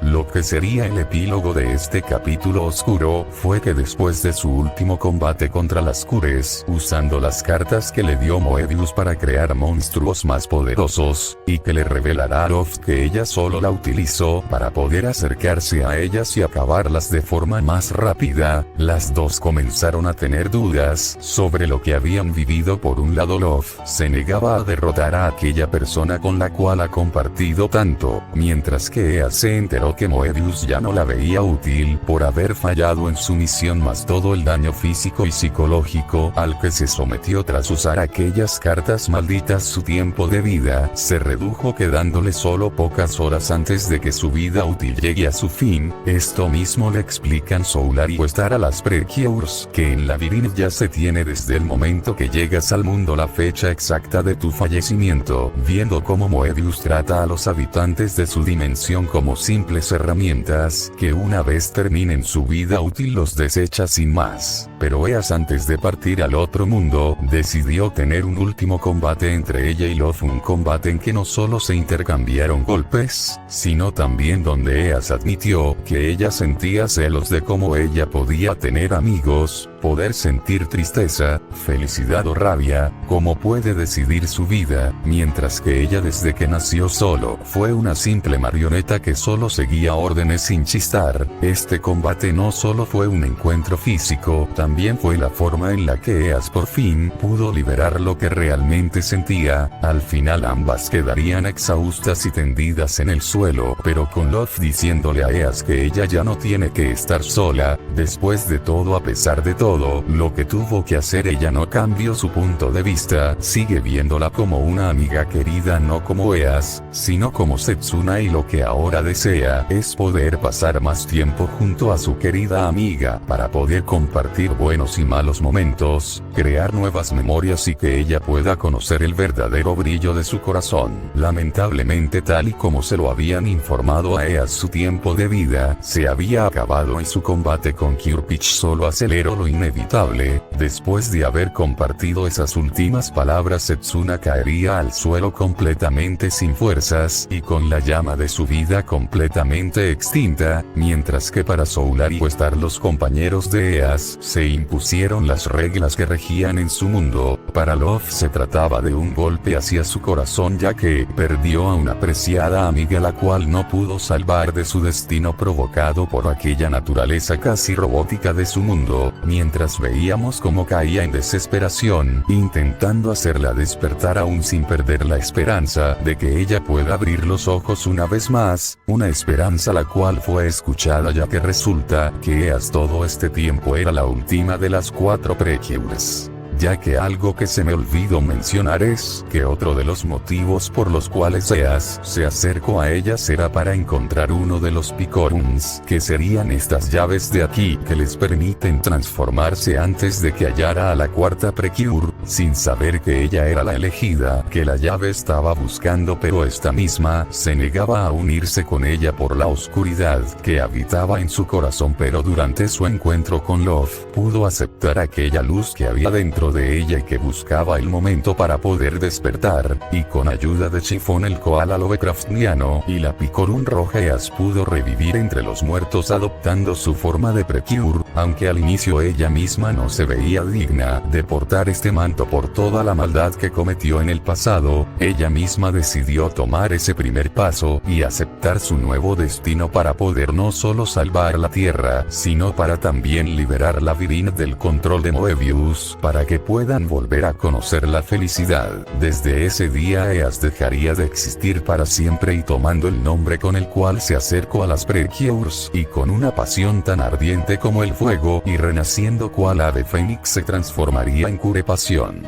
Lo que sería el epílogo de este capítulo oscuro fue que después de su último combate contra las Cures, usando las cartas que le dio Moebius para crear monstruos más poderosos, y que le revelará a Love que ella solo la utilizó para poder acercarse a ellas y acabarlas de forma más rápida, las dos comenzaron a tener dudas sobre lo que habían vivido. Por un lado, Love se negaba a derrotar a aquella persona con la cual ha compartido tanto, mientras que Eas se enteró que Moebius ya no la veía útil por haber fallado en su misión, más todo el daño físico y psicológico al que se sometió tras usar aquellas cartas malditas. Su tiempo de vida se redujo, quedándole solo pocas horas antes de que su vida útil llegue a su fin. Esto mismo le explican Solar y Westar a las Precures, que en Labyrinth ya se tiene desde el momento que llegas al mundo la fecha exacta de tu fallecimiento, viendo cómo Moebius trata a los habitantes de su dimensión como simples herramientas que una vez terminen su vida útil los desecha sin más. Pero Eas, antes de partir al otro mundo, decidió tener un último combate entre ella y Love, un combate en que no solo se intercambiaron golpes, sino también donde Eas admitió que ella sentía celos de cómo ella podía tener amigos, poder sentir tristeza, felicidad o rabia, cómo puede decidir su vida, mientras que ella desde que nació solo fue una simple marioneta que solo seguía órdenes sin chistar. Este combate no solo fue un encuentro físico, también también fue la forma en la que Eas por fin pudo liberar lo que realmente sentía. Al final ambas quedarían exhaustas y tendidas en el suelo, pero con Love diciéndole a Eas que ella ya no tiene que estar sola. Después de todo, a pesar de todo lo que tuvo que hacer, ella no cambió su punto de vista, sigue viéndola como una amiga querida, no como Eas, sino como Setsuna, y lo que ahora desea es poder pasar más tiempo junto a su querida amiga para poder compartir buenos y malos momentos, crear nuevas memorias y que ella pueda conocer el verdadero brillo de su corazón. Lamentablemente, tal y como se lo habían informado a Eas, su tiempo de vida se había acabado y su combate con Kirpich solo aceleró lo inevitable. Después de haber compartido esas últimas palabras, Setsuna caería al suelo completamente sin fuerzas y con la llama de su vida completamente extinta, mientras que para Soulari y Star, los compañeros de Eas, se impusieron las reglas que regían en su mundo. Para Love se trataba de un golpe hacia su corazón, ya que perdió a una apreciada amiga la cual no pudo salvar de su destino provocado por aquella naturaleza casi robótica de su mundo, mientras veíamos cómo caía en desesperación, intentando hacerla despertar aún sin perder la esperanza de que ella pueda abrir los ojos una vez más, una esperanza la cual fue escuchada, ya que resulta que Eas todo este tiempo era la última de las 4 Precures. Ya que algo que se me olvidó mencionar es que otro de los motivos por los cuales Eas se acercó a ellas era para encontrar uno de los Picorums, que serían estas llaves de aquí que les permiten transformarse antes de que hallara a la 4ª Precure, sin saber que ella era la elegida que la llave estaba buscando, pero esta misma se negaba a unirse con ella por la oscuridad que habitaba en su corazón. Pero durante su encuentro con Love pudo aceptar aquella luz que había dentro de ella y que buscaba el momento para poder despertar, y con ayuda de Chiffon, el koala Lovecraftiano, y la Picorum roja, Eas pudo revivir entre los muertos adoptando su forma de Precure, aunque al inicio ella misma no se veía digna de portar este manto por toda la maldad que cometió en el pasado. Ella misma decidió tomar ese primer paso y aceptar su nuevo destino para poder no solo salvar la Tierra, sino para también liberar la Virina del control de Moebius, para que puedan volver a conocer la felicidad. Desde ese día Eas dejaría de existir para siempre, y tomando el nombre con el cual se acercó a las Precures, y con una pasión tan ardiente como el fuego, y renaciendo cual ave fénix, se transformaría en Curepasión.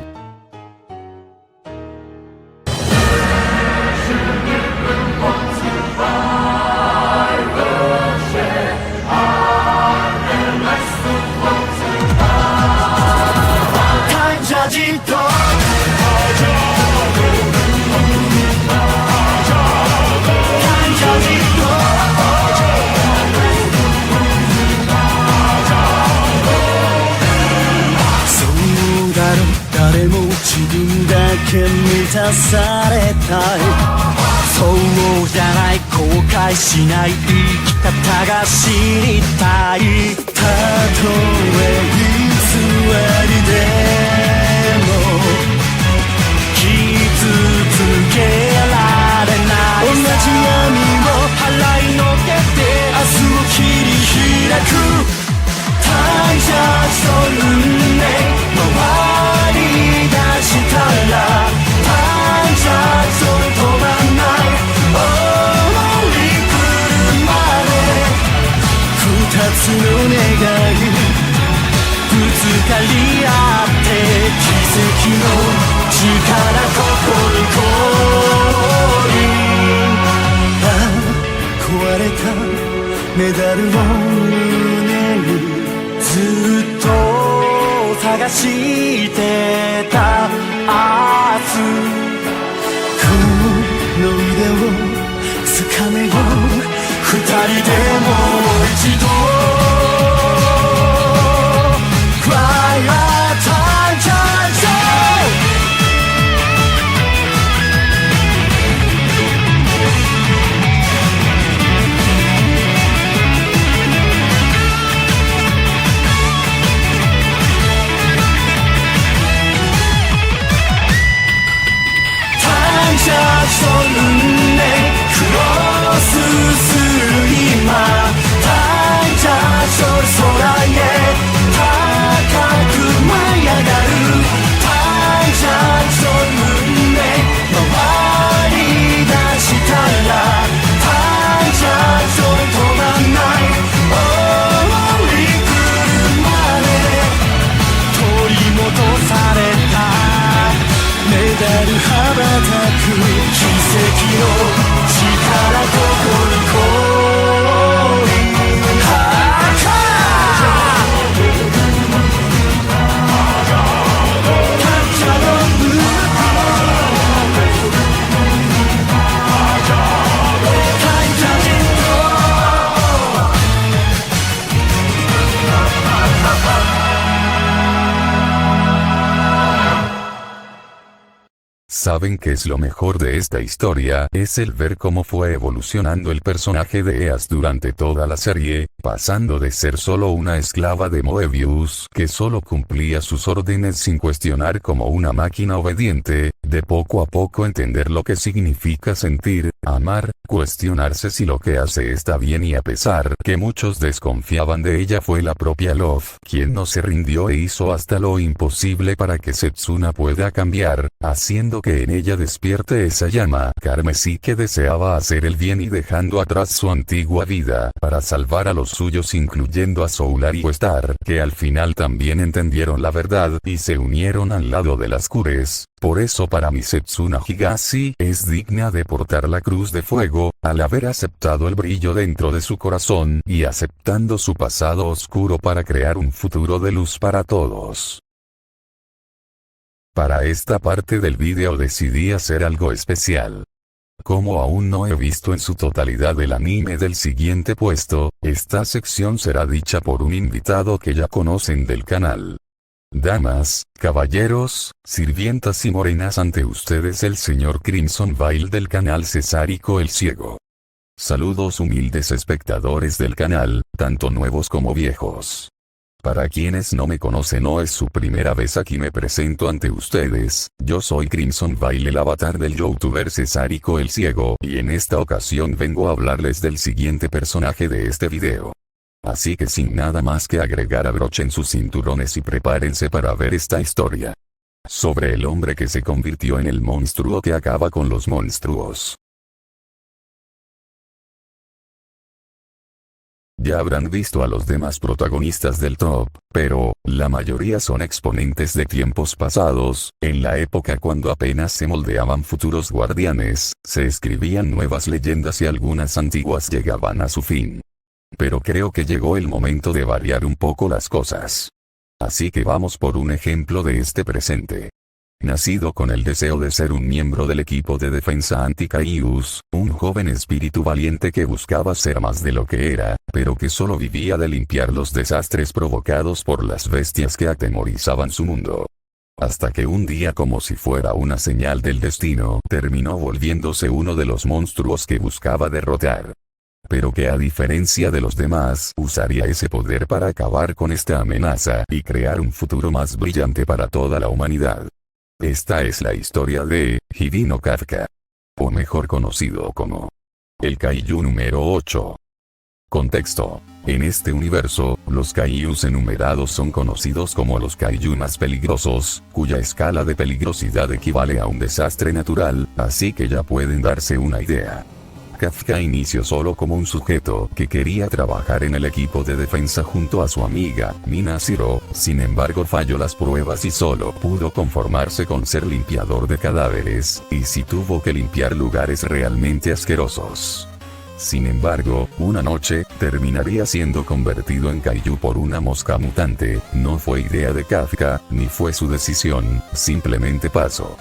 満たされたい、そうじゃない、後悔しない生き方が知りたい。たとえ偽りでも傷つけられない、同じ闇を払いのけて明日を切り開く。タイジャージと運命回り出したら、タイジャージと止まんない降り来るまで、二つの願いぶつかり合って奇跡の力ここに降臨。壊れたメダルを胸にずっと探してた明日、この腕を掴めよ、二人でもう一度 Cry a time charge。その運命クロスする今、タイジャージョル空へ高羽ばたく奇跡の力ここに降臨¿Saben qué es lo mejor de esta historia? Es el ver cómo fue evolucionando el personaje de Eas durante toda la serie, pasando de ser solo una esclava de Moebius, que solo cumplía sus órdenes sin cuestionar como una máquina obediente, de poco a poco entender lo que significa sentir, amar, cuestionarse si lo que hace está bien y a pesar que muchos desconfiaban de ella fue la propia Love quien no se rindió e hizo hasta lo imposible para que Setsuna pueda cambiar, haciendo que en ella despierte esa llama carmesí que deseaba hacer el bien y dejando atrás su antigua vida para salvar a los suyos incluyendo a Soulard y Westar, que al final también entendieron la verdad y se unieron al lado de las Cures. Por eso para mí Setsuna Higashi es digna de portar la cruz de fuego, al haber aceptado el brillo dentro de su corazón y aceptando su pasado oscuro para crear un futuro de luz para todos. Para esta parte del vídeo decidí hacer algo especial. Como aún no he visto en su totalidad el anime del siguiente puesto, esta sección será dicha por un invitado que ya conocen del canal. Damas, caballeros, sirvientas y morenas, ante ustedes el señor Crimson Veil del canal Cesárico el Ciego. Saludos humildes espectadores del canal, tanto nuevos como viejos. Para quienes no me conocen o es su primera vez aquí me presento ante ustedes, yo soy Crimson Veil el avatar del youtuber Cesárico el Ciego y en esta ocasión vengo a hablarles del siguiente personaje de este video. Así que sin nada más que agregar abrochen sus cinturones y prepárense para ver esta historia. Sobre el hombre que se convirtió en el monstruo que acaba con los monstruos. Ya habrán visto a los demás protagonistas del top, pero, la mayoría son exponentes de tiempos pasados, en la época cuando apenas se moldeaban futuros guardianes, se escribían nuevas leyendas y algunas antiguas llegaban a su fin. Pero creo que llegó el momento de variar un poco las cosas. Así que vamos por un ejemplo de este presente. Nacido con el deseo de ser un miembro del equipo de defensa anti-Kaijus, un joven espíritu valiente que buscaba ser más de lo que era, pero que solo vivía de limpiar los desastres provocados por las bestias que atemorizaban su mundo. Hasta que un día, como si fuera una señal del destino, terminó volviéndose uno de los monstruos que buscaba derrotar. Pero que a diferencia de los demás, usaría ese poder para acabar con esta amenaza y crear un futuro más brillante para toda la humanidad. Esta es la historia de Hibino no Kafka, o mejor conocido como el Kaiju número 8. Contexto. En este universo, los Kaijus enumerados son conocidos como los Kaiju más peligrosos, cuya escala de peligrosidad equivale a un desastre natural, así que ya pueden darse una idea. Kafka inició solo como un sujeto que quería trabajar en el equipo de defensa junto a su amiga, Mina Zero, sin embargo falló las pruebas y solo pudo conformarse con ser limpiador de cadáveres, y sí tuvo que limpiar lugares realmente asquerosos. Sin embargo, una noche, terminaría siendo convertido en Kaiju por una mosca mutante. No fue idea de Kafka, ni fue su decisión, simplemente pasó.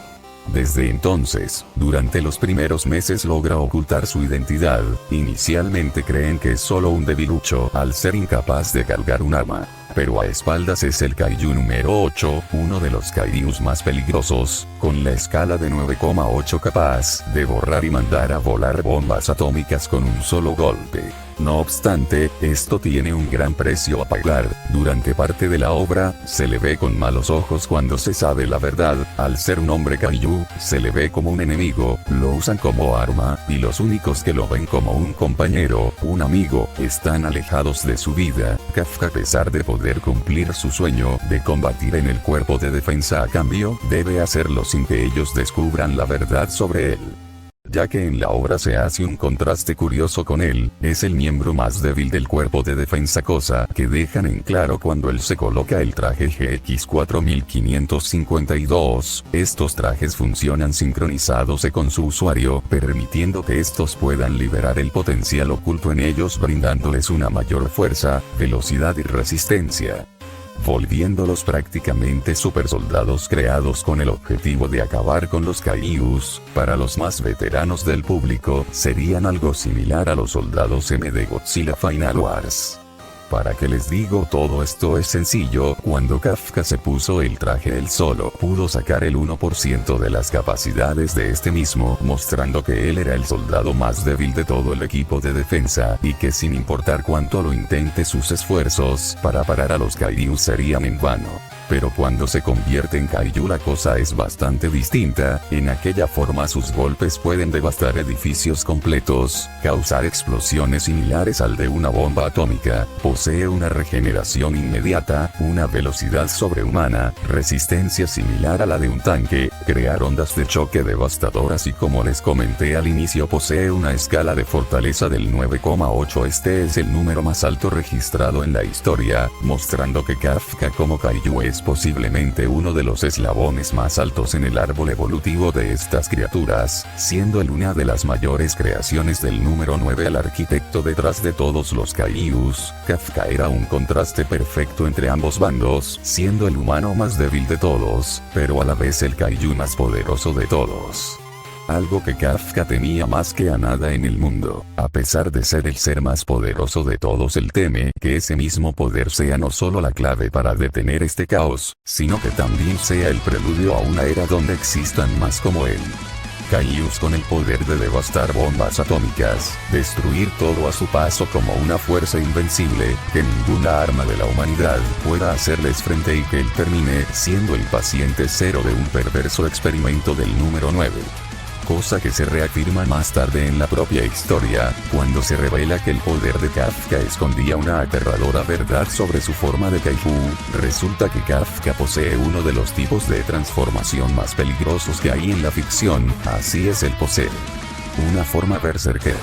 Desde entonces, durante los primeros meses logra ocultar su identidad. Inicialmente creen que es solo un debilucho al ser incapaz de cargar un arma. Pero a espaldas es el Kaiju número 8, uno de los Kaijus más peligrosos, con la escala de 9,8 capaz de borrar y mandar a volar bombas atómicas con un solo golpe. No obstante, esto tiene un gran precio a pagar. Durante parte de la obra, se le ve con malos ojos cuando se sabe la verdad. Al ser un hombre Kaiju, se le ve como un enemigo, lo usan como arma, y los únicos que lo ven como un compañero, un amigo, están alejados de su vida. Kafka, a pesar de poder cumplir su sueño de combatir en el cuerpo de defensa a cambio, debe hacerlo sin que ellos descubran la verdad sobre él. ya que en la obra se hace un contraste curioso con él, es el miembro más débil del cuerpo de defensa, cosa que dejan en claro cuando él se coloca el traje GX4552. Estos trajes funcionan sincronizándose con su usuario, permitiendo que estos puedan liberar el potencial oculto en ellos, brindándoles una mayor fuerza, velocidad y resistencia, volviéndolos prácticamente supersoldados creados con el objetivo de acabar con los Kaijus. Para los más veteranos del público, serían algo similar a los soldados M de Godzilla Final Wars. ¿Para qué les digo todo esto? Es sencillo, cuando Kafka se puso el traje él solo pudo sacar el 1% de las capacidades de este mismo, mostrando que él era el soldado más débil de todo el equipo de defensa, y que sin importar cuánto lo intente sus esfuerzos para parar a los Kaiju serían en vano. Pero cuando se convierte en Kaiju la cosa es bastante distinta. En aquella forma sus golpes pueden devastar edificios completos, causar explosiones similares al de una bomba atómica, posee una regeneración inmediata, una velocidad sobrehumana, resistencia similar a la de un tanque, crear ondas de choque devastadoras y, como les comenté al inicio, posee una escala de fortaleza del 9,8. Este es el número más alto registrado en la historia, mostrando que Kafka como Kaiju es posiblemente uno de los eslabones más altos en el árbol evolutivo de estas criaturas, siendo él una de las mayores creaciones del número 9. Al arquitecto detrás de todos los Kaijus, Kafka era un contraste perfecto entre ambos bandos, siendo el humano más débil de todos, pero a la vez el Kaiju más poderoso de todos. Algo que Kafka temía más que a nada en el mundo. A pesar de ser el ser más poderoso de todos, él teme que ese mismo poder sea no solo la clave para detener este caos, sino que también sea el preludio a una era donde existan más como él. Kaijus con el poder de devastar bombas atómicas, destruir todo a su paso como una fuerza invencible, que ninguna arma de la humanidad pueda hacerles frente y que él termine siendo el paciente cero de un perverso experimento del número 9. Cosa que se reafirma más tarde en la propia historia, cuando se revela que el poder de Kafka escondía una aterradora verdad sobre su forma de Kaiju. Resulta que Kafka posee uno de los tipos de transformación más peligrosos que hay en la ficción, así es, él posee una forma berserker.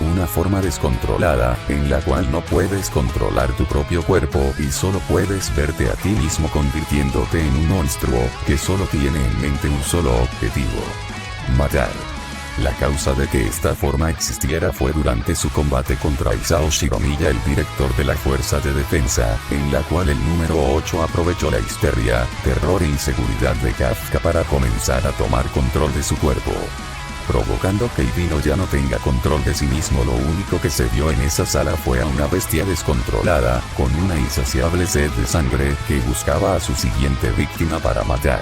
Una forma descontrolada, en la cual no puedes controlar tu propio cuerpo y solo puedes verte a ti mismo convirtiéndote en un monstruo, que solo tiene en mente un solo objetivo: matar. La causa de que esta forma existiera fue durante su combate contra Isao Shiromiya, el director de la Fuerza de Defensa, en la cual el número 8 aprovechó la histeria, terror e inseguridad de Kafka para comenzar a tomar control de su cuerpo, provocando que Ibino ya no tenga control de sí mismo. Lo único que se vio en esa sala fue a una bestia descontrolada, con una insaciable sed de sangre, que buscaba a su siguiente víctima para matar.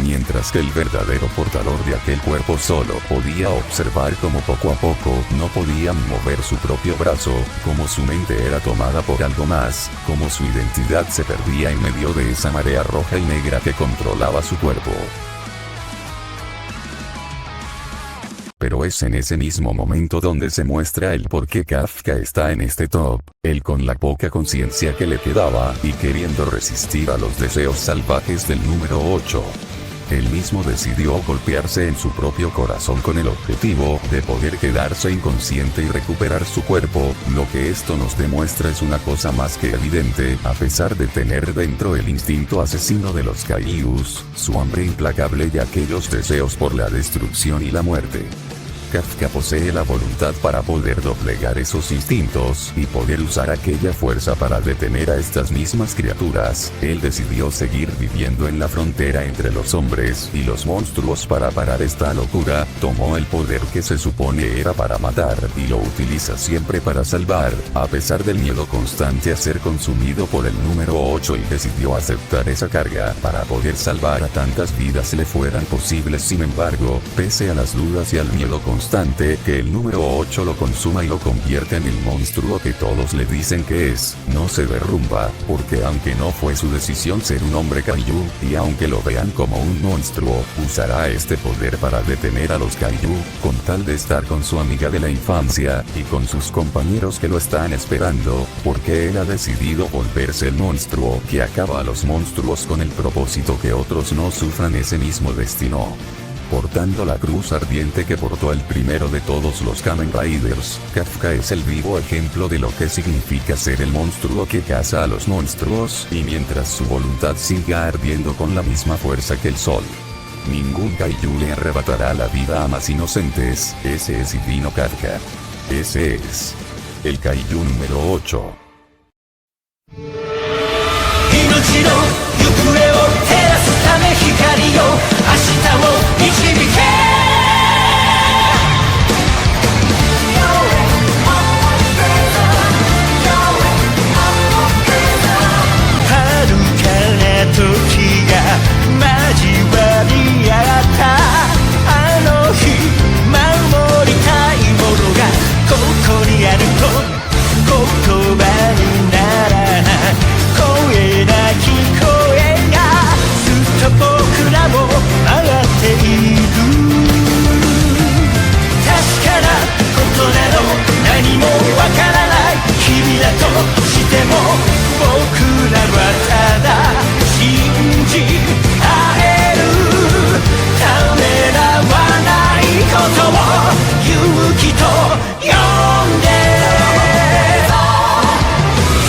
Mientras que el verdadero portador de aquel cuerpo solo podía observar cómo poco a poco no podían mover su propio brazo, como su mente era tomada por algo más, como su identidad se perdía en medio de esa marea roja y negra que controlaba su cuerpo. Pero es en ese mismo momento donde se muestra el por qué Kafka está en este top, él con la poca conciencia que le quedaba y queriendo resistir a los deseos salvajes del número 8. Él mismo decidió golpearse en su propio corazón con el objetivo de poder quedarse inconsciente y recuperar su cuerpo. Lo que esto nos demuestra es una cosa más que evidente: a pesar de tener dentro el instinto asesino de los Kaijus, su hambre implacable y aquellos deseos por la destrucción y la muerte, Kafka posee la voluntad para poder doblegar esos instintos y poder usar aquella fuerza para detener a estas mismas criaturas. Él decidió seguir viviendo en la frontera entre los hombres y los monstruos para parar esta locura. Tomó el poder que se supone era para matar y lo utiliza siempre para salvar, a pesar del miedo constante a ser consumido por el número 8, y decidió aceptar esa carga para poder salvar a tantas vidas le fueran posibles. Sin embargo, pese a las dudas y al miedo constante que el número 8 lo consuma y lo convierta en el monstruo que todos le dicen que es, no se derrumba, porque aunque no fue su decisión ser un hombre Kaiju, y aunque lo vean como un monstruo, usará este poder para detener a los Kaiju, con tal de estar con su amiga de la infancia, y con sus compañeros que lo están esperando, porque él ha decidido volverse el monstruo que acaba a los monstruos con el propósito que otros no sufran ese mismo destino. Portando la cruz ardiente que portó el primero de todos los Kamen Riders, Kafka es el vivo ejemplo de lo que significa ser el monstruo que caza a los monstruos, y mientras su voluntad siga ardiendo con la misma fuerza que el sol. Ningún kaiju le arrebatará la vida a más inocentes. Ese es Hibino Kafka. Ese es el kaiju número 8. 命の行方を照らすため光よ明日を導け遥かな時が交わり合ったあの日守りたいものがここにあると言葉にならない声なき声がずっと僕らを回っている確かなことなど何もわからない君だとしても僕らはただ信じ合えるためらわないことを勇気と呼んで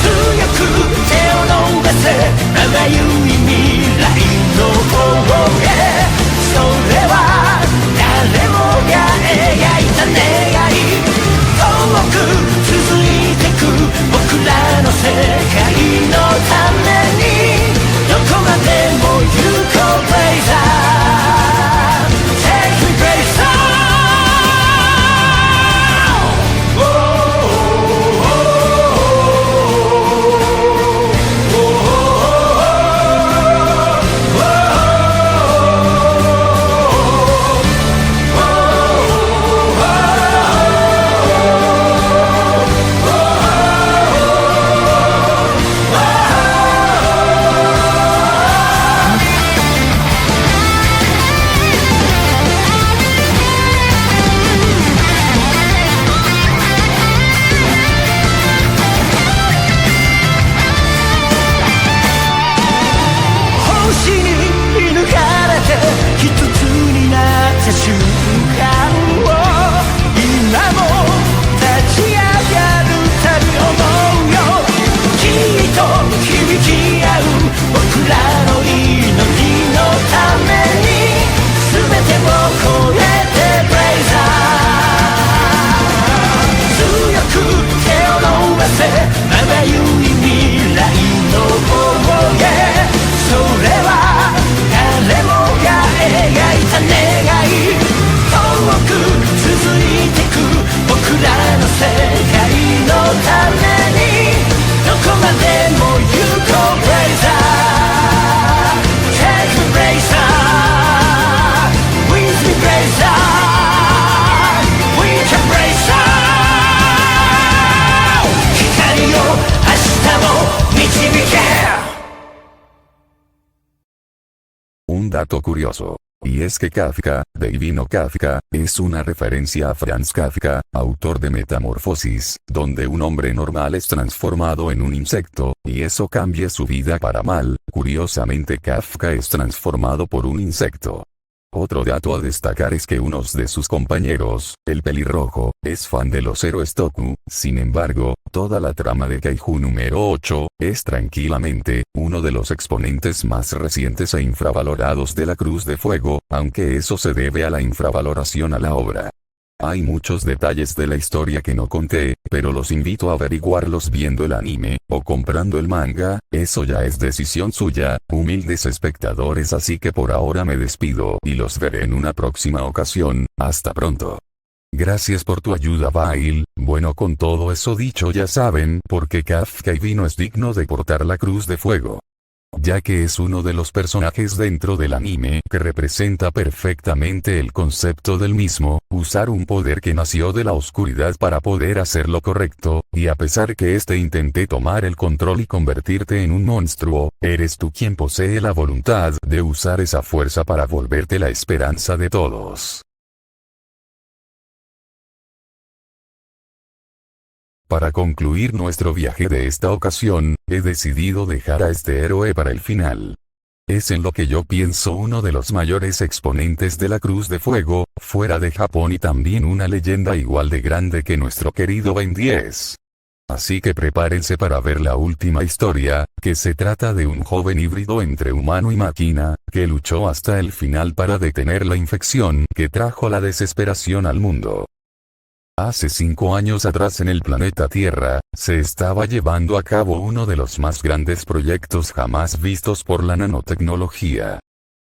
強く手を伸ばせ歯ゆい未来の方へそれは誰もが描いた願い遠く続いてく僕らの世界のためにどこまでも行こうブレイザー Take me ブレイザUn dato curioso. Y es que Kafka, de Hibino Kafka, es una referencia a Franz Kafka, autor de Metamorfosis, donde un hombre normal es transformado en un insecto, y eso cambia su vida para mal. Curiosamente Kafka es transformado por un insecto. Otro dato a destacar es que uno de sus compañeros, el pelirrojo, es fan de los héroes Toku. Sin embargo, toda la trama de Kaiju número 8 es tranquilamente uno de los exponentes más recientes e infravalorados de la Cruz de Fuego, aunque eso se debe a la infravaloración a la obra. Hay muchos detalles de la historia que no conté, pero los invito a averiguarlos viendo el anime, o comprando el manga. Eso ya es decisión suya, humildes espectadores, así que por ahora me despido y los veré en una próxima ocasión. Hasta pronto. Gracias por tu ayuda, Bail. Bueno, con todo eso dicho, ya saben por qué Kafka Hibino es digno de portar la Cruz de Fuego. Ya que es uno de los personajes dentro del anime que representa perfectamente el concepto del mismo, usar un poder que nació de la oscuridad para poder hacer lo correcto, y a pesar que intente tomar el control y convertirte en un monstruo, eres tú quien posee la voluntad de usar esa fuerza para volverte la esperanza de todos. Para concluir nuestro viaje de esta ocasión, he decidido dejar a este héroe para el final. Es en lo que yo pienso uno de los mayores exponentes de la Cruz de Fuego, fuera de Japón, y también una leyenda igual de grande que nuestro querido Ben 10. Así que prepárense para ver la última historia, que se trata de un joven híbrido entre humano y máquina, que luchó hasta el final para detener la infección que trajo la desesperación al mundo. Hace 5 años atrás en el planeta Tierra, se estaba llevando a cabo uno de los más grandes proyectos jamás vistos por la nanotecnología.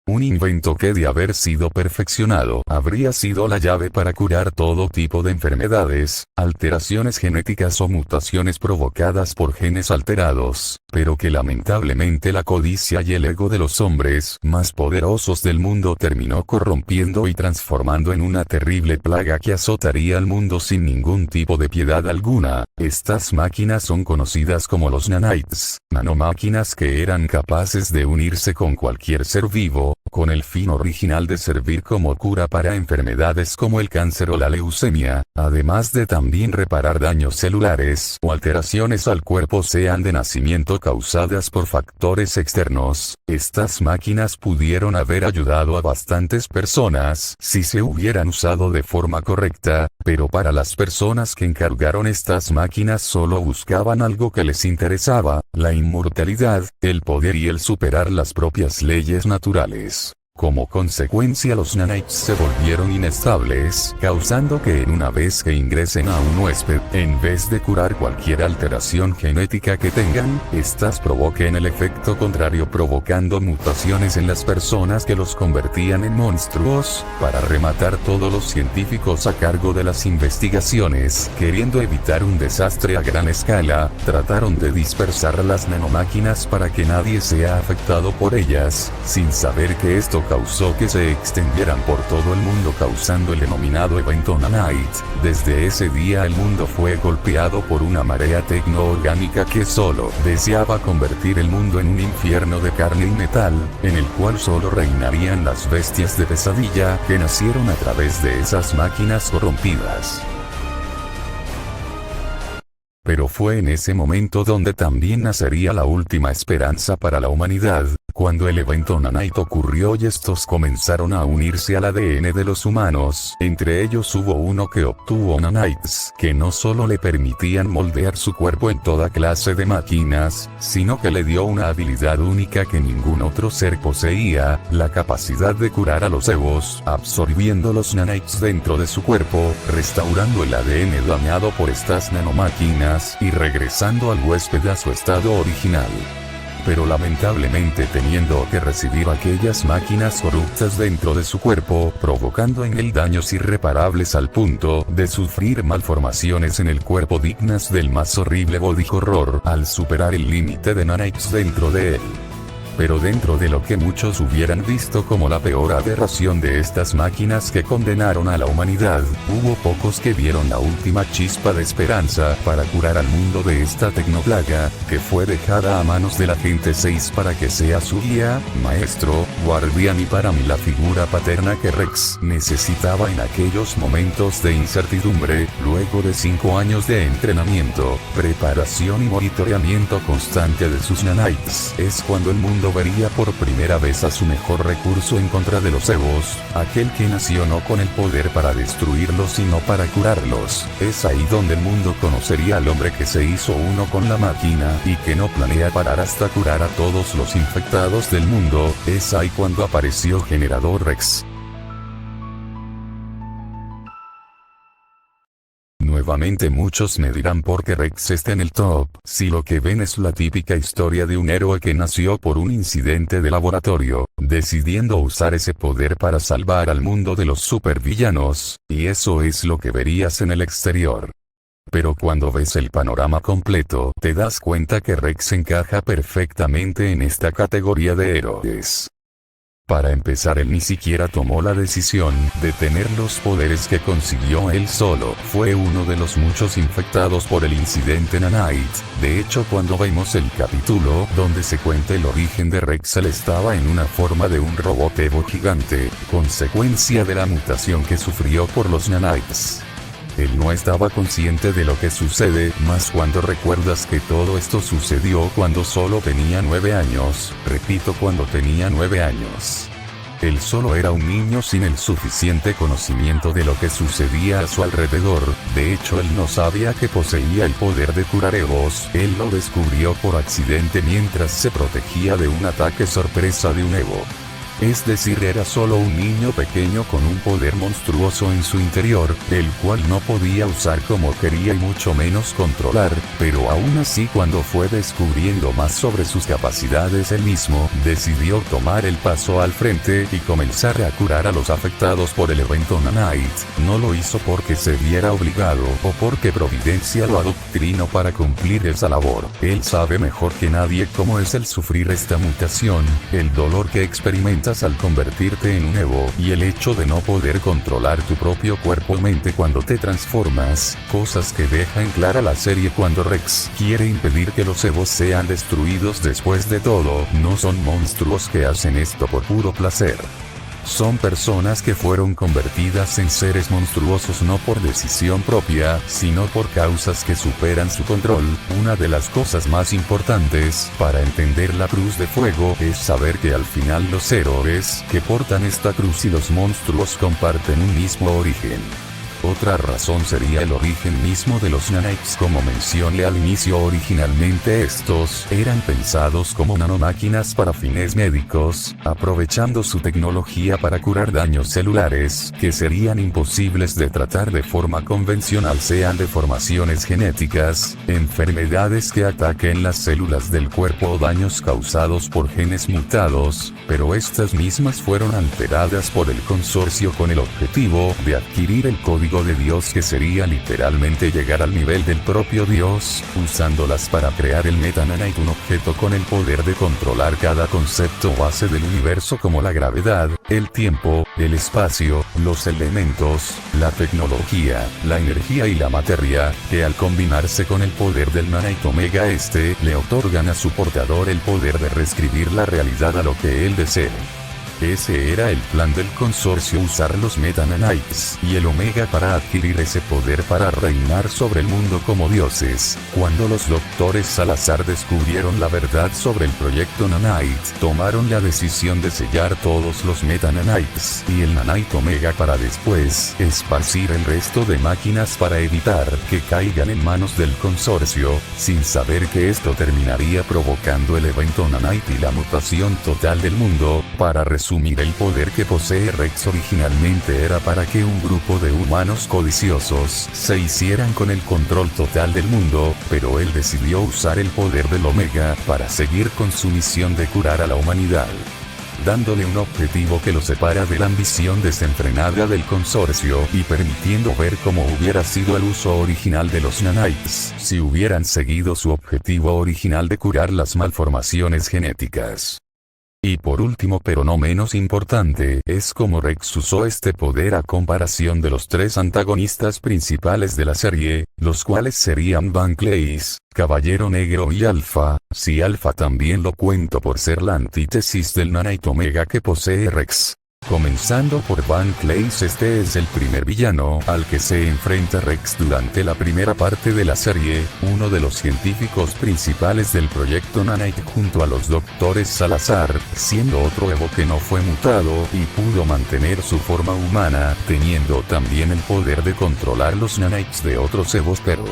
Un invento que de haber sido perfeccionado habría sido la llave para curar todo tipo de enfermedades, alteraciones genéticas o mutaciones provocadas por genes alterados, pero que lamentablemente la codicia y el ego de los hombres más poderosos del mundo terminó corrompiendo y transformando en una terrible plaga que azotaría al mundo sin ningún tipo de piedad alguna. Estas máquinas son conocidas como los nanites, nanomáquinas que eran capaces de unirse con cualquier ser vivo, con el fin original de servir como cura para enfermedades como el cáncer o la leucemia, además de también reparar daños celulares o alteraciones al cuerpo sean de nacimiento causadas por factores externos. Estas máquinas pudieron haber ayudado a bastantes personas si se hubieran usado de forma correcta, pero para las personas que encargaron estas máquinas solo buscaban algo que les interesaba, la inmortalidad, el poder y el superar las propias leyes naturales. Como consecuencia, los nanites se volvieron inestables, causando que en una vez que ingresen a un huésped, en vez de curar cualquier alteración genética que tengan, estas provoquen el efecto contrario, provocando mutaciones en las personas que los convertían en monstruos. Para rematar, todos los científicos a cargo de las investigaciones, queriendo evitar un desastre a gran escala, trataron de dispersar las nanomáquinas para que nadie sea afectado por ellas, sin saber que esto causó que se extendieran por todo el mundo, causando el denominado evento Nanite. Desde ese día el mundo fue golpeado por una marea tecnoorgánica que solo deseaba convertir el mundo en un infierno de carne y metal, en el cual solo reinarían las bestias de pesadilla que nacieron a través de esas máquinas corrompidas. Pero fue en ese momento donde también nacería la última esperanza para la humanidad, cuando el evento Nanite ocurrió y estos comenzaron a unirse al ADN de los humanos. Entre ellos hubo uno que obtuvo nanites, que no solo le permitían moldear su cuerpo en toda clase de máquinas, sino que le dio una habilidad única que ningún otro ser poseía, la capacidad de curar a los egos, absorbiendo los nanites dentro de su cuerpo, restaurando el ADN dañado por estas nanomáquinas, y regresando al huésped a su estado original. Pero lamentablemente teniendo que recibir aquellas máquinas corruptas dentro de su cuerpo, provocando en él daños irreparables al punto de sufrir malformaciones en el cuerpo dignas del más horrible body horror, al superar el límite de nanites dentro de él. Pero dentro de lo que muchos hubieran visto como la peor aberración de estas máquinas que condenaron a la humanidad, hubo pocos que vieron la última chispa de esperanza para curar al mundo de esta tecnoplaga, que fue dejada a manos del Agente 6 para que sea su guía, maestro, guardián y para mí la figura paterna que Rex necesitaba en aquellos momentos de incertidumbre. Luego de 5 años de entrenamiento, preparación y monitoreamiento constante de sus nanites, es cuando el mundo vería por primera vez a su mejor recurso en contra de los egos, aquel que nació no con el poder para destruirlos sino para curarlos. Es ahí donde el mundo conocería al hombre que se hizo uno con la máquina y que no planea parar hasta curar a todos los infectados del mundo. Es ahí cuando apareció Generador Rex. Nuevamente muchos me dirán por qué Rex está en el top, si lo que ven es la típica historia de un héroe que nació por un incidente de laboratorio, decidiendo usar ese poder para salvar al mundo de los supervillanos, y eso es lo que verías en el exterior. Pero cuando ves el panorama completo, te das cuenta que Rex encaja perfectamente en esta categoría de héroes. Para empezar, él ni siquiera tomó la decisión de tener los poderes que consiguió él solo. Fue uno de los muchos infectados por el incidente Nanite. De hecho, cuando vemos el capítulo donde se cuenta el origen de Rex, él estaba en una forma de un robot Evo gigante, consecuencia de la mutación que sufrió por los nanites. Él no estaba consciente de lo que sucede, más cuando recuerdas que todo esto sucedió cuando solo tenía 9 años, repito, cuando tenía 9 años. Él solo era un niño sin el suficiente conocimiento de lo que sucedía a su alrededor. De hecho, él no sabía que poseía el poder de curar Evos. Él lo descubrió por accidente mientras se protegía de un ataque sorpresa de un Evo. Es decir, era solo un niño pequeño con un poder monstruoso en su interior, el cual no podía usar como quería y mucho menos controlar, pero aún así, cuando fue descubriendo más sobre sus capacidades, él mismo decidió tomar el paso al frente y comenzar a curar a los afectados por el evento Nanite. No lo hizo porque se viera obligado o porque Providencia lo adoctrinó para cumplir esa labor. Él sabe mejor que nadie cómo es el sufrir esta mutación, el dolor que experimenta al convertirte en un Evo, y el hecho de no poder controlar tu propio cuerpo o mente cuando te transformas, cosas que deja en clara la serie cuando Rex quiere impedir que los Evos sean destruidos. Después de todo, no son monstruos que hacen esto por puro placer. Son personas que fueron convertidas en seres monstruosos no por decisión propia, sino por causas que superan su control. Una de las cosas más importantes para entender la Cruz de Fuego es saber que al final los héroes que portan esta cruz y los monstruos comparten un mismo origen. Otra razón sería el origen mismo de los nanites. Como mencioné al inicio, originalmente estos eran pensados como nanomáquinas para fines médicos, aprovechando su tecnología para curar daños celulares que serían imposibles de tratar de forma convencional, sean deformaciones genéticas, enfermedades que ataquen las células del cuerpo o daños causados por genes mutados, pero estas mismas fueron alteradas por el consorcio con el objetivo de adquirir el código de Dios, que sería literalmente llegar al nivel del propio Dios, usándolas para crear el Meta Nanite, un objeto con el poder de controlar cada concepto base del universo como la gravedad, el tiempo, el espacio, los elementos, la tecnología, la energía y la materia, que al combinarse con el poder del Nanite Omega le otorgan a su portador el poder de reescribir la realidad a lo que él desee. Ese era el plan del consorcio, usar los Meta Nanites y el Omega para adquirir ese poder para reinar sobre el mundo como dioses. Cuando los doctores Salazar descubrieron la verdad sobre el proyecto Nanite, tomaron la decisión de sellar todos los Meta Nanites y el Nanite Omega para después esparcir el resto de máquinas para evitar que caigan en manos del consorcio, sin saber que esto terminaría provocando el evento Nanite y la mutación total del mundo. Para resumir, el poder que posee Rex originalmente era para que un grupo de humanos codiciosos se hicieran con el control total del mundo, pero él decidió usar el poder del Omega para seguir con su misión de curar a la humanidad, dándole un objetivo que lo separa de la ambición desenfrenada del consorcio y permitiendo ver cómo hubiera sido el uso original de los nanites si hubieran seguido su objetivo original de curar las malformaciones genéticas. Y por último, pero no menos importante, es como Rex usó este poder a comparación de los tres antagonistas principales de la serie, los cuales serían Van Cleese, Caballero Negro y Alpha. Si Alpha también lo cuento por ser la antítesis del Nanite Omega que posee Rex. Comenzando por Van Cleese, este es el primer villano al que se enfrenta Rex durante la primera parte de la serie, uno de los científicos principales del proyecto Nanite junto a los doctores Salazar, siendo otro Evo que no fue mutado y pudo mantener su forma humana, teniendo también el poder de controlar los Nanites de otros Evos, pero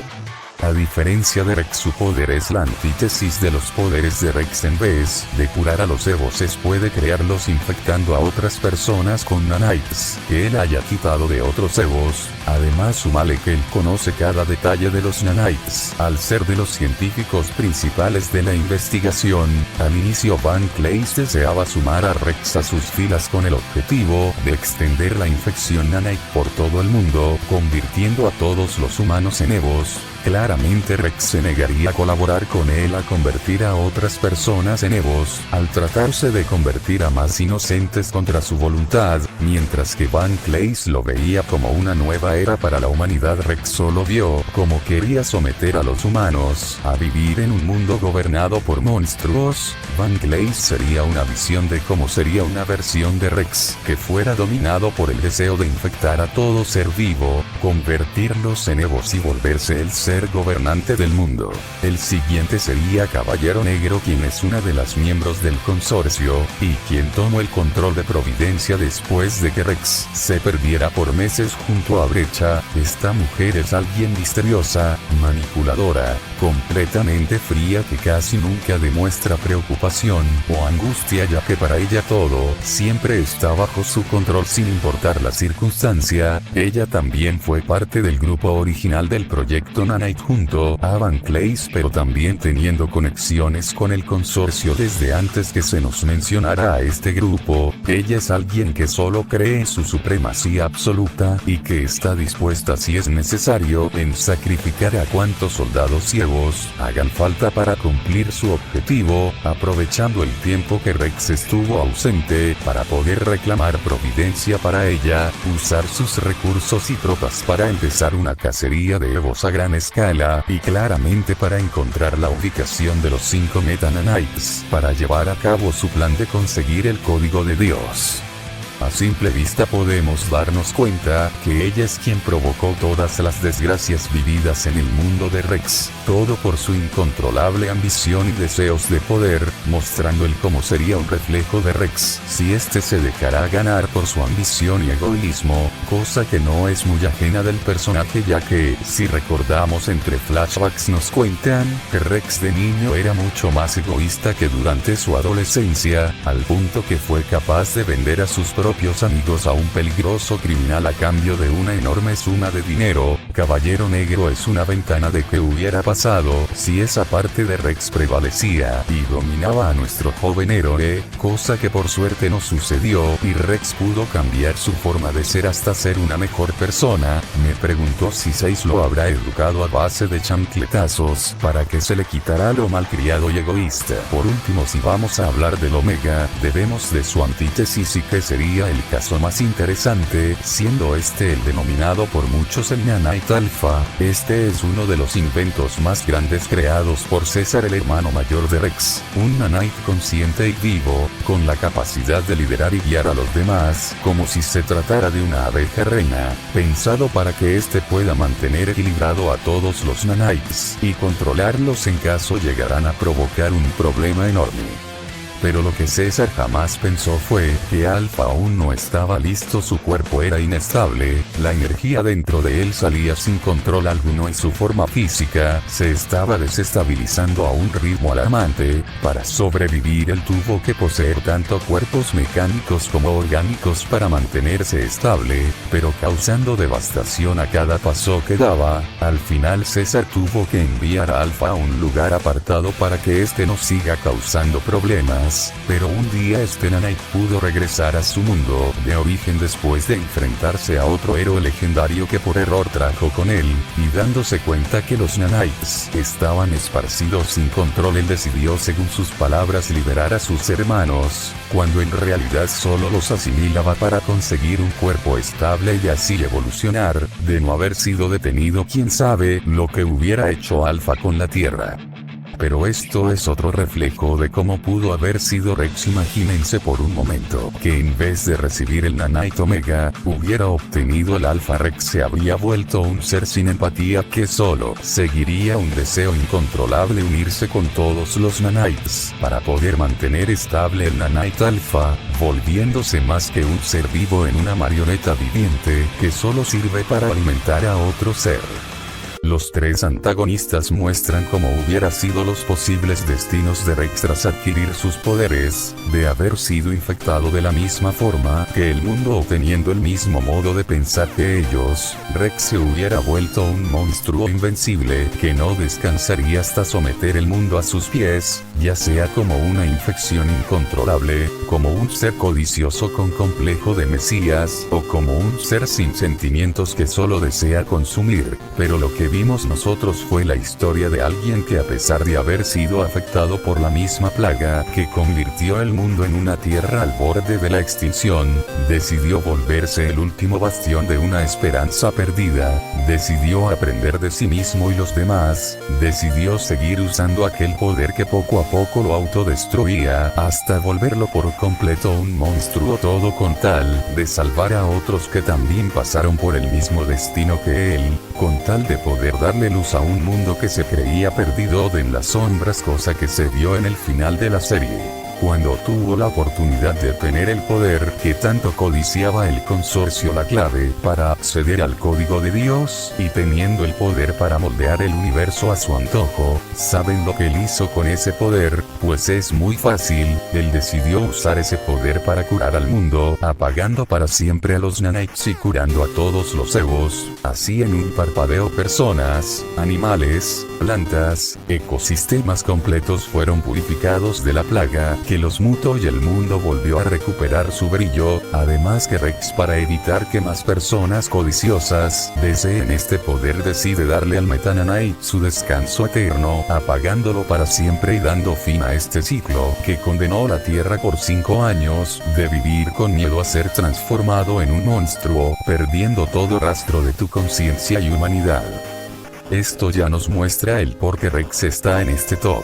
a diferencia de Rex, su poder es la antítesis de los poderes de Rex. En vez de curar a los Evos, puede crearlos infectando a otras personas con nanites que él haya quitado de otros Evos. Además, súmale que él conoce cada detalle de los nanites, al ser de los científicos principales de la investigación. Al inicio, Van Cleese deseaba sumar a Rex a sus filas con el objetivo de extender la infección nanite por todo el mundo, convirtiendo a todos los humanos en Evos, Claramente Rex se negaría a colaborar con él a convertir a otras personas en Evos, al tratarse de convertir a más inocentes contra su voluntad, mientras que Van Cleef lo veía como una nueva era para la humanidad. Rex solo vio cómo quería someter a los humanos a vivir en un mundo gobernado por monstruos. Van Cleef sería una visión de cómo sería una versión de Rex que fuera dominado por el deseo de infectar a todo ser vivo, convertirlos en Evos y volverse el ser gobernante del mundo. El siguiente sería Caballero Negro, quien es una de las miembros del consorcio, y quien tomó el control de Providencia después de que Rex se perdiera por meses junto a Brecha. Esta mujer es alguien misteriosa, manipuladora, completamente fría, que casi nunca demuestra preocupación o angustia, ya que para ella todo siempre está bajo su control sin importar la circunstancia. Ella también fue parte del grupo original del proyecto Nanite junto a Van Cleef, pero también teniendo conexiones con el consorcio desde antes que se nos mencionara a este grupo. Ella es alguien que solo cree en su supremacía absoluta y que está dispuesta, si es necesario, en sacrificar a cuantos soldados ciegos hagan falta para cumplir su objetivo, aprovechando el tiempo que Rex estuvo ausente para poder reclamar Providencia para ella, usar sus recursos y tropas para empezar una cacería de Evos a gran escala, y claramente para encontrar la ubicación de los 5 Meta Nanites para llevar a cabo su plan de conseguir el código de Dios. A simple vista podemos darnos cuenta que ella es quien provocó todas las desgracias vividas en el mundo de Rex, todo por su incontrolable ambición y deseos de poder, mostrando el cómo sería un reflejo de Rex si este se dejará ganar por su ambición y egoísmo, cosa que no es muy ajena del personaje, ya que, si recordamos, entre flashbacks nos cuentan que Rex de niño era mucho más egoísta que durante su adolescencia, al punto que fue capaz de vender a sus propios amigos a un peligroso criminal a cambio de una enorme suma de dinero. Caballero Negro es una ventana de qué hubiera pasado si esa parte de Rex prevalecía y dominaba a nuestro joven héroe, cosa que por suerte no sucedió, y Rex pudo cambiar su forma de ser hasta ser una mejor persona. Me preguntó si Seis lo habrá educado a base de chancletazos para que se le quitara lo malcriado y egoísta. Por último, si vamos a hablar del Omega, debemos de su antítesis, y que sería el caso más interesante, siendo este el denominado por muchos el Nanite Alpha. Este es uno de los inventos más grandes creados por César, el hermano mayor de Rex, un Nanite consciente y vivo, con la capacidad de liderar y guiar a los demás, como si se tratara de una abeja reina, pensado para que éste pueda mantener equilibrado a todos los Nanites, y controlarlos en caso llegaran a provocar un problema enorme. Pero lo que César jamás pensó fue que Alpha aún no estaba listo, su cuerpo era inestable, la energía dentro de él salía sin control alguno y su forma física se estaba desestabilizando a un ritmo alarmante. Para sobrevivir él tuvo que poseer tanto cuerpos mecánicos como orgánicos para mantenerse estable, pero causando devastación a cada paso que daba. Al final César tuvo que enviar a Alpha a un lugar apartado para que este no siga causando problemas. Pero un día este Nanite pudo regresar a su mundo de origen después de enfrentarse a otro héroe legendario que por error trajo con él, y dándose cuenta que los Nanites estaban esparcidos sin control, él decidió, según sus palabras, liberar a sus hermanos, cuando en realidad solo los asimilaba para conseguir un cuerpo estable y así evolucionar. De no haber sido detenido, quién sabe lo que hubiera hecho Alpha con la Tierra. Pero esto es otro reflejo de cómo pudo haber sido Rex. Imagínense por un momento que en vez de recibir el Nanite Omega, hubiera obtenido el Alpha. Rex se habría vuelto un ser sin empatía que solo seguiría un deseo incontrolable: unirse con todos los Nanites para poder mantener estable el Nanite Alpha, volviéndose más que un ser vivo en una marioneta viviente que solo sirve para alimentar a otro ser. Los tres antagonistas muestran cómo hubiera sido los posibles destinos de Rex tras adquirir sus poderes, de haber sido infectado de la misma forma que el mundo o teniendo el mismo modo de pensar que ellos. Rex se hubiera vuelto un monstruo invencible que no descansaría hasta someter el mundo a sus pies, ya sea como una infección incontrolable, como un ser codicioso con complejo de Mesías, o como un ser sin sentimientos que solo desea consumir. Pero lo que vimos nosotros fue la historia de alguien que, a pesar de haber sido afectado por la misma plaga que convirtió el mundo en una tierra al borde de la extinción, decidió volverse el último bastión de una esperanza perdida, decidió aprender de sí mismo y los demás, decidió seguir usando aquel poder que poco a poco lo autodestruía, hasta volverlo por completo un monstruo, todo con tal de salvar a otros que también pasaron por el mismo destino que él, con tal de poder darle luz a un mundo que se creía perdido en las sombras, cosa que se vio en el final de la serie. Cuando tuvo la oportunidad de tener el poder que tanto codiciaba el consorcio, la clave para acceder al código de Dios, y teniendo el poder para moldear el universo a su antojo, ¿saben lo que él hizo con ese poder? Pues es muy fácil, él decidió usar ese poder para curar al mundo, apagando para siempre a los nanites y curando a todos los Evos, así en un parpadeo personas, animales, plantas, ecosistemas completos fueron purificados de la plaga que los mutó y el mundo volvió a recuperar su brillo, además que Rex, para evitar que más personas codiciosas deseen este poder, decide darle al Meta Nanite su descanso eterno, apagándolo para siempre y dando fin a este ciclo que condenó la Tierra por 5 años de vivir con miedo a ser transformado en un monstruo, perdiendo todo rastro de tu conciencia y humanidad. Esto ya nos muestra el por qué Rex está en este top.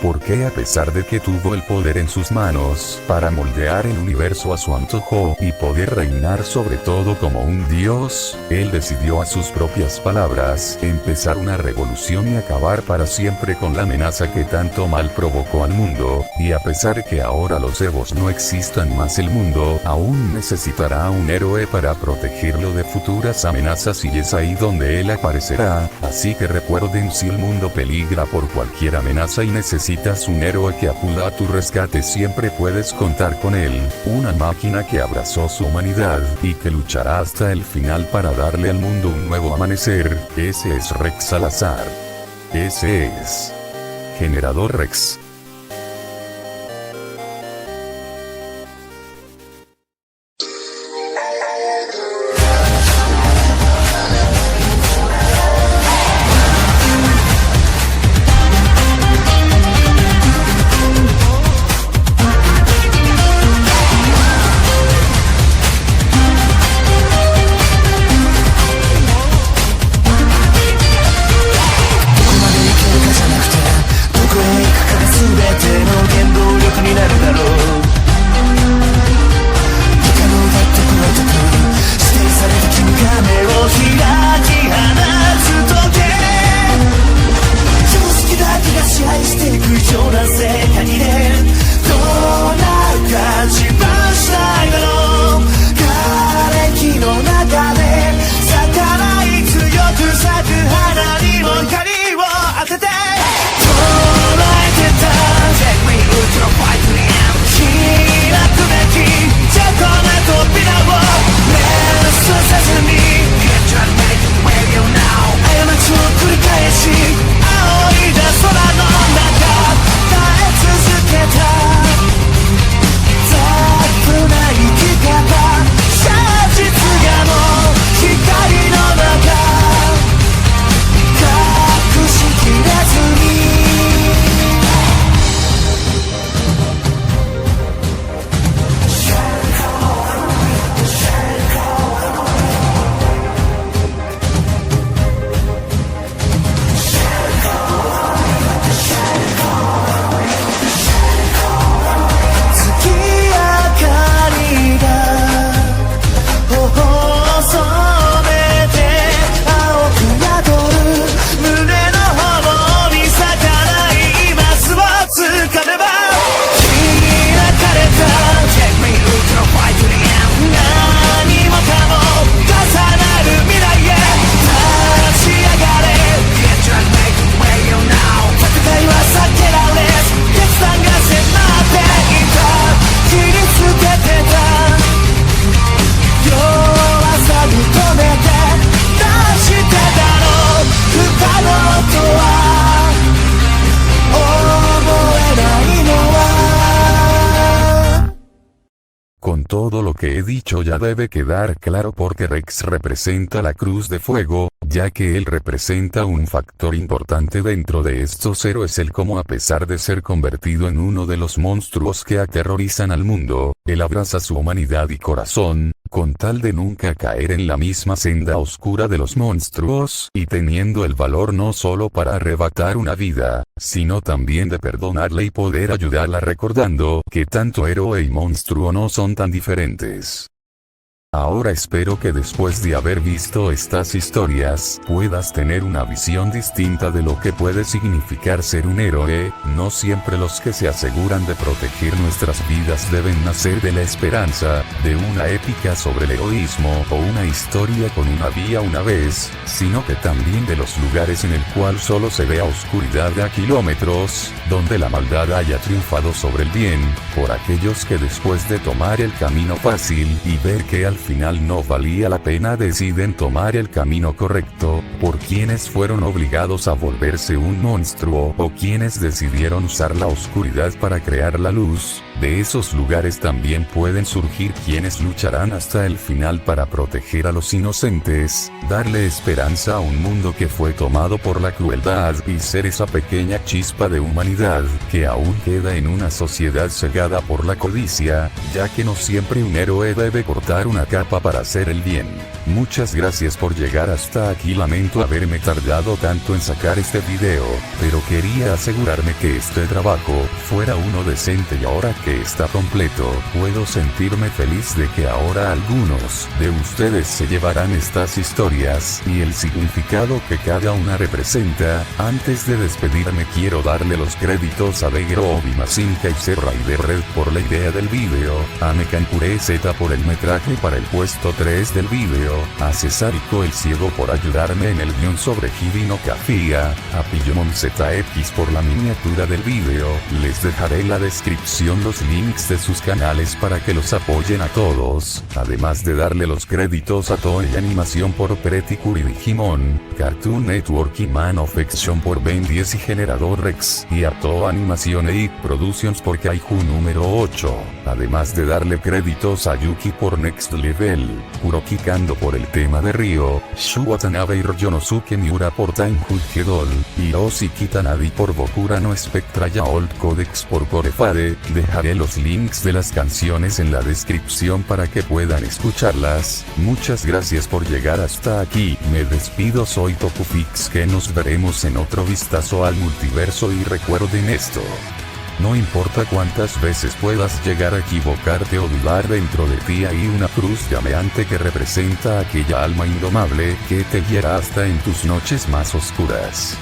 Porque a pesar de que tuvo el poder en sus manos para moldear el universo a su antojo y poder reinar sobre todo como un dios, él decidió, a sus propias palabras, empezar una revolución y acabar para siempre con la amenaza que tanto mal provocó al mundo, y a pesar que ahora los Evos no existan más, el mundo aún necesitará un héroe para protegerlo de futuras amenazas, y es ahí donde él aparecerá. Así que recuerden, si el mundo peligra por cualquier amenaza y necesitas un héroe que acuda a tu rescate, siempre puedes contar con él, una máquina que abrazó su humanidad y que luchará hasta el final para darle al mundo un nuevo amanecer. Ese es Rex Salazar. Ese es Generador Rex. Todo lo que he dicho ya debe quedar claro porque Rex representa la Cruz de Fuego, ya que él representa un factor importante dentro de estos héroes, el cómo a pesar de ser convertido en uno de los monstruos que aterrorizan al mundo, él abraza su humanidad y corazón, con tal de nunca caer en la misma senda oscura de los monstruos, y teniendo el valor no solo para arrebatar una vida, sino también de perdonarle y poder ayudarla, recordando que tanto héroe y monstruo no son tan diferentes. Ahora espero que después de haber visto estas historias, puedas tener una visión distinta de lo que puede significar ser un héroe. No siempre los que se aseguran de proteger nuestras vidas deben nacer de la esperanza, de una épica sobre el heroísmo o una historia con una vía una vez, sino que también de los lugares en el cual solo se vea oscuridad a kilómetros, donde la maldad haya triunfado sobre el bien, por aquellos que después de tomar el camino fácil y ver que al final no valía la pena deciden tomar el camino correcto, por quienes fueron obligados a volverse un monstruo o quienes decidieron usar la oscuridad para crear la luz. De esos lugares también pueden surgir quienes lucharán hasta el final para proteger a los inocentes, darle esperanza a un mundo que fue tomado por la crueldad y ser esa pequeña chispa de humanidad que aún queda en una sociedad cegada por la codicia, ya que no siempre un héroe debe cortar una capa para hacer el bien. Muchas gracias por llegar hasta aquí. Lamento haberme tardado tanto en sacar este video, pero quería asegurarme que este trabajo fuera uno decente, y ahora que está completo, puedo sentirme feliz de que ahora algunos de ustedes se llevarán estas historias y el significado que cada una representa. Antes de despedirme quiero darle los créditos a Degro Obi Kaiser Rider Red por la idea del video, a Mekankure Z por el metraje para el puesto 3 del video, a Cesarico el Ciego por ayudarme en el guión sobre Hidi no Kafia, a Pillomon ZX por la miniatura del video. Les dejaré en la descripción los links de sus canales para que los apoyen a todos, además de darle los créditos a Toei Animación por Pretty y Digimon, Cartoon Network y Man of Action por Ben 10 y Generador Rex, y a Toei Animación e Productions por Kaiju número 8, además de darle créditos a Yuki por Next Level, Kuroki Kando por el tema de Ryo, Shu Watanabe y Ryonosuke Miura por Time Gedol, y Osi Kitanadi por Bokura no Spectra y Old Codex por Corefade. Dejaré los links de las canciones en la descripción para que puedan escucharlas. Muchas gracias por llegar hasta aquí. Me despido, soy Tokufix, que nos veremos en otro vistazo al multiverso, y recuerden esto. No importa cuántas veces puedas llegar a equivocarte o dudar, dentro de ti hay una cruz llameante que representa aquella alma indomable que te guiará hasta en tus noches más oscuras.